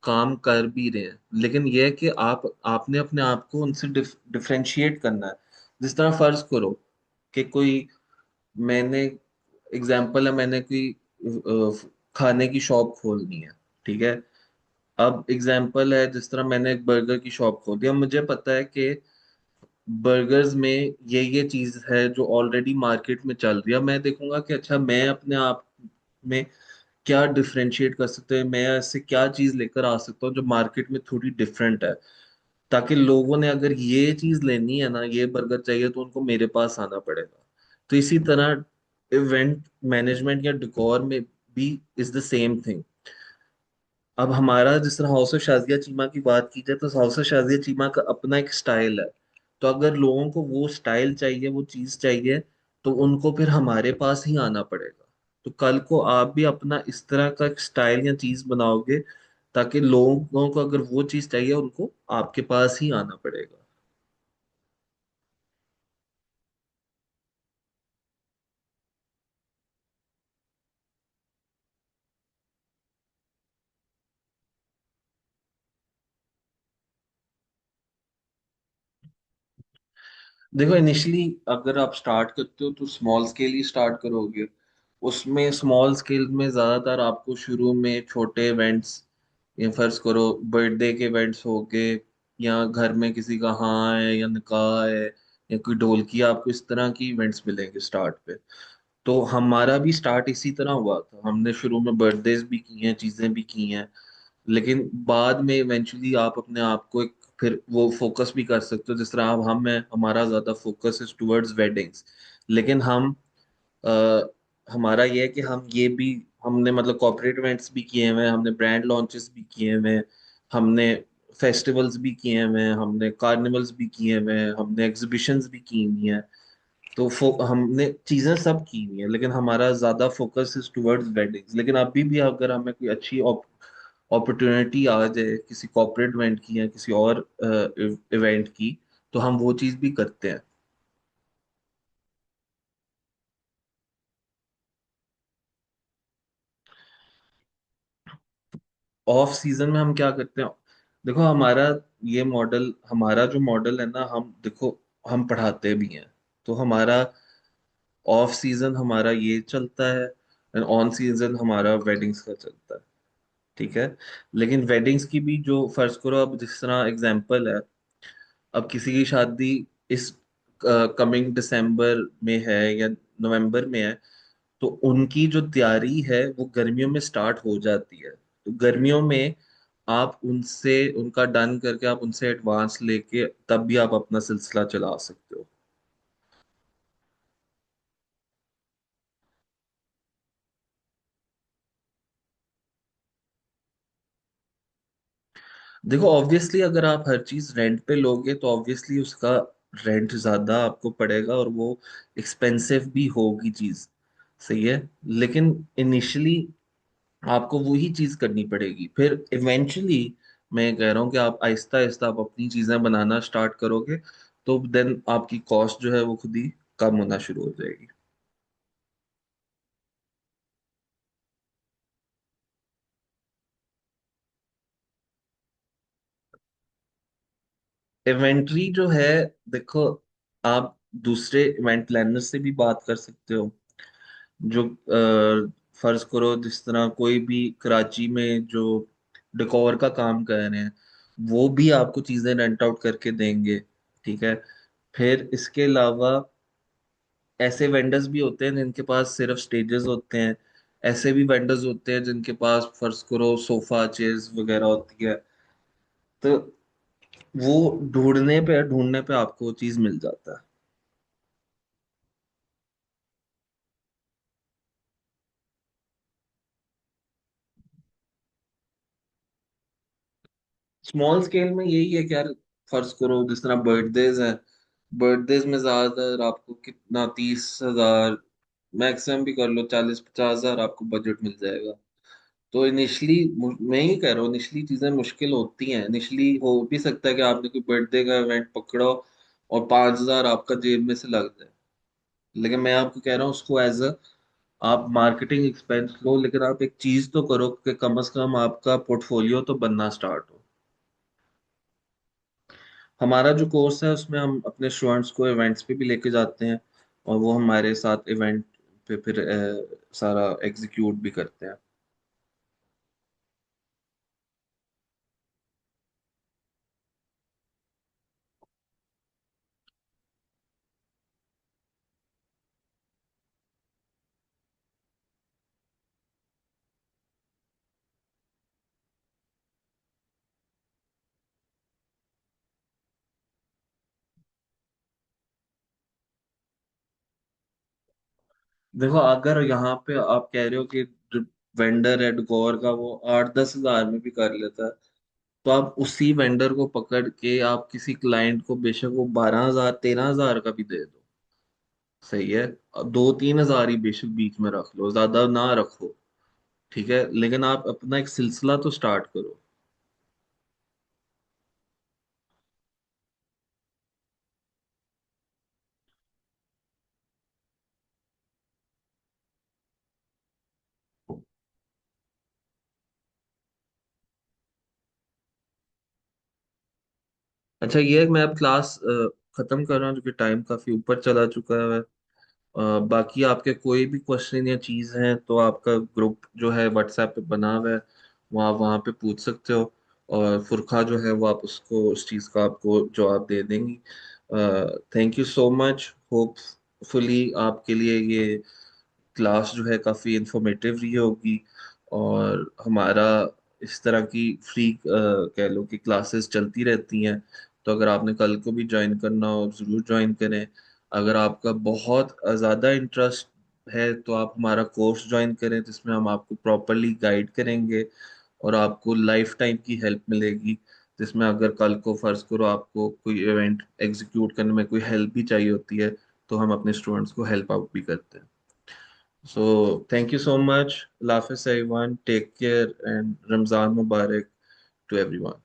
A: काम कर भी रहे हैं, लेकिन यह है कि आपने अपने आप को उनसे डिफरेंशिएट करना है। जिस तरह फर्ज करो कि कोई, मैंने एग्जांपल है, मैंने कोई खाने की शॉप खोलनी है। ठीक है, अब एग्जांपल है जिस तरह मैंने एक बर्गर की शॉप खोल दिया, मुझे पता है कि बर्गर्स में ये चीज है जो ऑलरेडी मार्केट में चल रही है। मैं देखूंगा कि अच्छा, मैं अपने आप में क्या डिफरेंशिएट कर सकते हैं, मैं ऐसे क्या चीज लेकर आ सकता हूँ जो मार्केट में थोड़ी डिफरेंट है, ताकि लोगों ने अगर ये चीज लेनी है ना, ये बर्गर चाहिए, तो उनको मेरे पास आना पड़ेगा। तो इसी तरह इवेंट मैनेजमेंट या डेकोर में भी इज द सेम थिंग। अब हमारा जिस तरह हाउस ऑफ शाजिया चीमा की बात की जाए, तो हाउस ऑफ शाजिया चीमा का अपना एक स्टाइल है। तो अगर लोगों को वो स्टाइल चाहिए, वो चीज चाहिए, तो उनको फिर हमारे पास ही आना पड़ेगा। तो कल को आप भी अपना इस तरह का एक स्टाइल या चीज बनाओगे, ताकि लोगों को अगर वो चीज चाहिए उनको आपके पास ही आना पड़ेगा। देखो, इनिशियली अगर आप स्टार्ट करते हो तो स्मॉल स्केल ही स्टार्ट करोगे। उसमें स्मॉल स्केल में ज्यादातर आपको शुरू में छोटे इवेंट्स, या फर्ज करो बर्थडे के इवेंट्स हो गए, या घर में किसी का हाँ है या निकाह है या कोई ढोलकी, आपको इस तरह की इवेंट्स मिलेंगे स्टार्ट पे। तो हमारा भी स्टार्ट इसी तरह हुआ था, हमने शुरू में बर्थडेज भी की हैं, चीजें भी की हैं। लेकिन बाद में इवेंचुअली आप अपने आप को एक फिर वो फोकस भी कर सकते हो, जिस तरह अब हम हैं, हमारा ज्यादा फोकस इज टुवर्ड्स वेडिंग्स। लेकिन हम आ, हमारा ये है कि हम ये भी, हमने मतलब कॉर्पोरेट इवेंट्स भी किए हुए हैं, हमने ब्रांड लॉन्चेस भी किए हुए हैं, हमने फेस्टिवल्स भी किए हुए हैं, हमने कार्निवल्स भी किए हुए हैं, हमने एग्जीबिशंस भी की हुई हैं। तो हमने चीजें सब की हुई हैं, लेकिन हमारा ज्यादा फोकस इज टुवर्ड्स वेडिंग्स। लेकिन अभी भी अगर हमें कोई अच्छी अपॉर्चुनिटी आ जाए किसी कॉर्पोरेट इवेंट की या किसी और इवेंट की, तो हम वो चीज भी करते हैं। ऑफ सीजन में हम क्या करते हैं? देखो, हमारा जो मॉडल है ना, हम देखो, हम पढ़ाते भी हैं। तो हमारा ऑफ सीजन हमारा ये चलता है, एंड ऑन सीजन हमारा वेडिंग्स का चलता है। ठीक है। लेकिन वेडिंग्स की भी जो फर्ज करो, अब जिस तरह एग्जांपल है, अब किसी की शादी इस कमिंग दिसंबर में है या नवंबर में है, तो उनकी जो तैयारी है वो गर्मियों में स्टार्ट हो जाती है। तो गर्मियों में आप उनसे उनका डन करके आप उनसे एडवांस लेके तब भी आप अपना सिलसिला चला सकते हो। देखो, ऑब्वियसली अगर आप हर चीज रेंट पे लोगे तो ऑब्वियसली उसका रेंट ज्यादा आपको पड़ेगा, और वो एक्सपेंसिव भी होगी चीज। सही है। लेकिन इनिशियली आपको वही चीज करनी पड़ेगी, फिर इवेंचुअली मैं कह रहा हूँ कि आप आहिस्ता आहिस्ता आप अपनी चीजें बनाना स्टार्ट करोगे, तो देन आपकी कॉस्ट जो है वो खुद ही कम होना शुरू हो जाएगी। इन्वेंट्री जो है, देखो, आप दूसरे इवेंट प्लानर से भी बात कर सकते हो, जो फर्ज करो जिस तरह कोई भी कराची में जो डेकोर का काम कर रहे हैं, वो भी आपको चीजें रेंट आउट करके देंगे। ठीक है। फिर इसके अलावा ऐसे वेंडर्स भी होते हैं जिनके पास सिर्फ स्टेजेस होते हैं। ऐसे भी वेंडर्स होते हैं जिनके पास फर्ज करो सोफा चेयर्स वगैरह होती है। तो वो ढूंढने पे आपको वो चीज मिल जाता है। स्मॉल स्केल में यही है कि यार, फर्ज करो जिस तरह बर्थडेज है, बर्थडेज में ज्यादातर आपको कितना 30,000, मैक्सिमम भी कर लो 40-50 हजार आपको बजट मिल जाएगा। तो इनिशियली मैं ही कह रहा हूँ, इनिशियली चीजें मुश्किल होती हैं। इनिशियली हो भी सकता है कि आपने कोई बर्थडे का इवेंट पकड़ो और 5,000 आपका जेब में से लग जाए। लेकिन मैं आपको कह रहा हूँ उसको एज अ आप मार्केटिंग एक्सपेंस लो, लेकिन आप एक चीज तो करो कि कम से कम आपका पोर्टफोलियो तो बनना स्टार्ट हो। हमारा जो कोर्स है उसमें हम अपने स्टूडेंट्स को इवेंट्स पे भी लेके जाते हैं, और वो हमारे साथ इवेंट पे फिर सारा एग्जीक्यूट भी करते हैं। देखो, अगर यहाँ पे आप कह रहे हो कि वेंडर है डेकोर का वो 8-10 हजार में भी कर लेता है, तो आप उसी वेंडर को पकड़ के आप किसी क्लाइंट को बेशक वो 12,000 13,000 का भी दे दो। सही है। 2-3 हज़ार ही बेशक बीच में रख लो, ज्यादा ना रखो। ठीक है, लेकिन आप अपना एक सिलसिला तो स्टार्ट करो। अच्छा, ये है कि मैं अब क्लास खत्म कर रहा हूँ क्योंकि टाइम काफी ऊपर चला चुका है। बाकी आपके कोई भी क्वेश्चन या चीज़ हैं तो आपका ग्रुप जो है व्हाट्सएप पे बना हुआ है, वहाँ वहाँ पे पूछ सकते हो। और फुरखा जो है वो आप उसको उस चीज़ का आपको जवाब दे देंगी। Thank you so much. Hopefully आपके लिए ये क्लास जो है काफ़ी इंफॉर्मेटिव रही होगी। और हमारा इस तरह की फ्री कह लो कि क्लासेस चलती रहती हैं। तो अगर आपने कल को भी ज्वाइन करना हो ज़रूर ज्वाइन करें। अगर आपका बहुत ज़्यादा इंटरेस्ट है तो आप हमारा कोर्स ज्वाइन करें जिसमें हम आपको प्रॉपरली गाइड करेंगे और आपको लाइफ टाइम की हेल्प मिलेगी। जिसमें अगर कल को फर्ज करो आपको कोई इवेंट एग्जीक्यूट करने में कोई हेल्प भी चाहिए होती है तो हम अपने स्टूडेंट्स को हेल्प आउट भी करते हैं। So thank you so much. Allah Hafiz everyone. Take care and Ramzan Mubarak to everyone.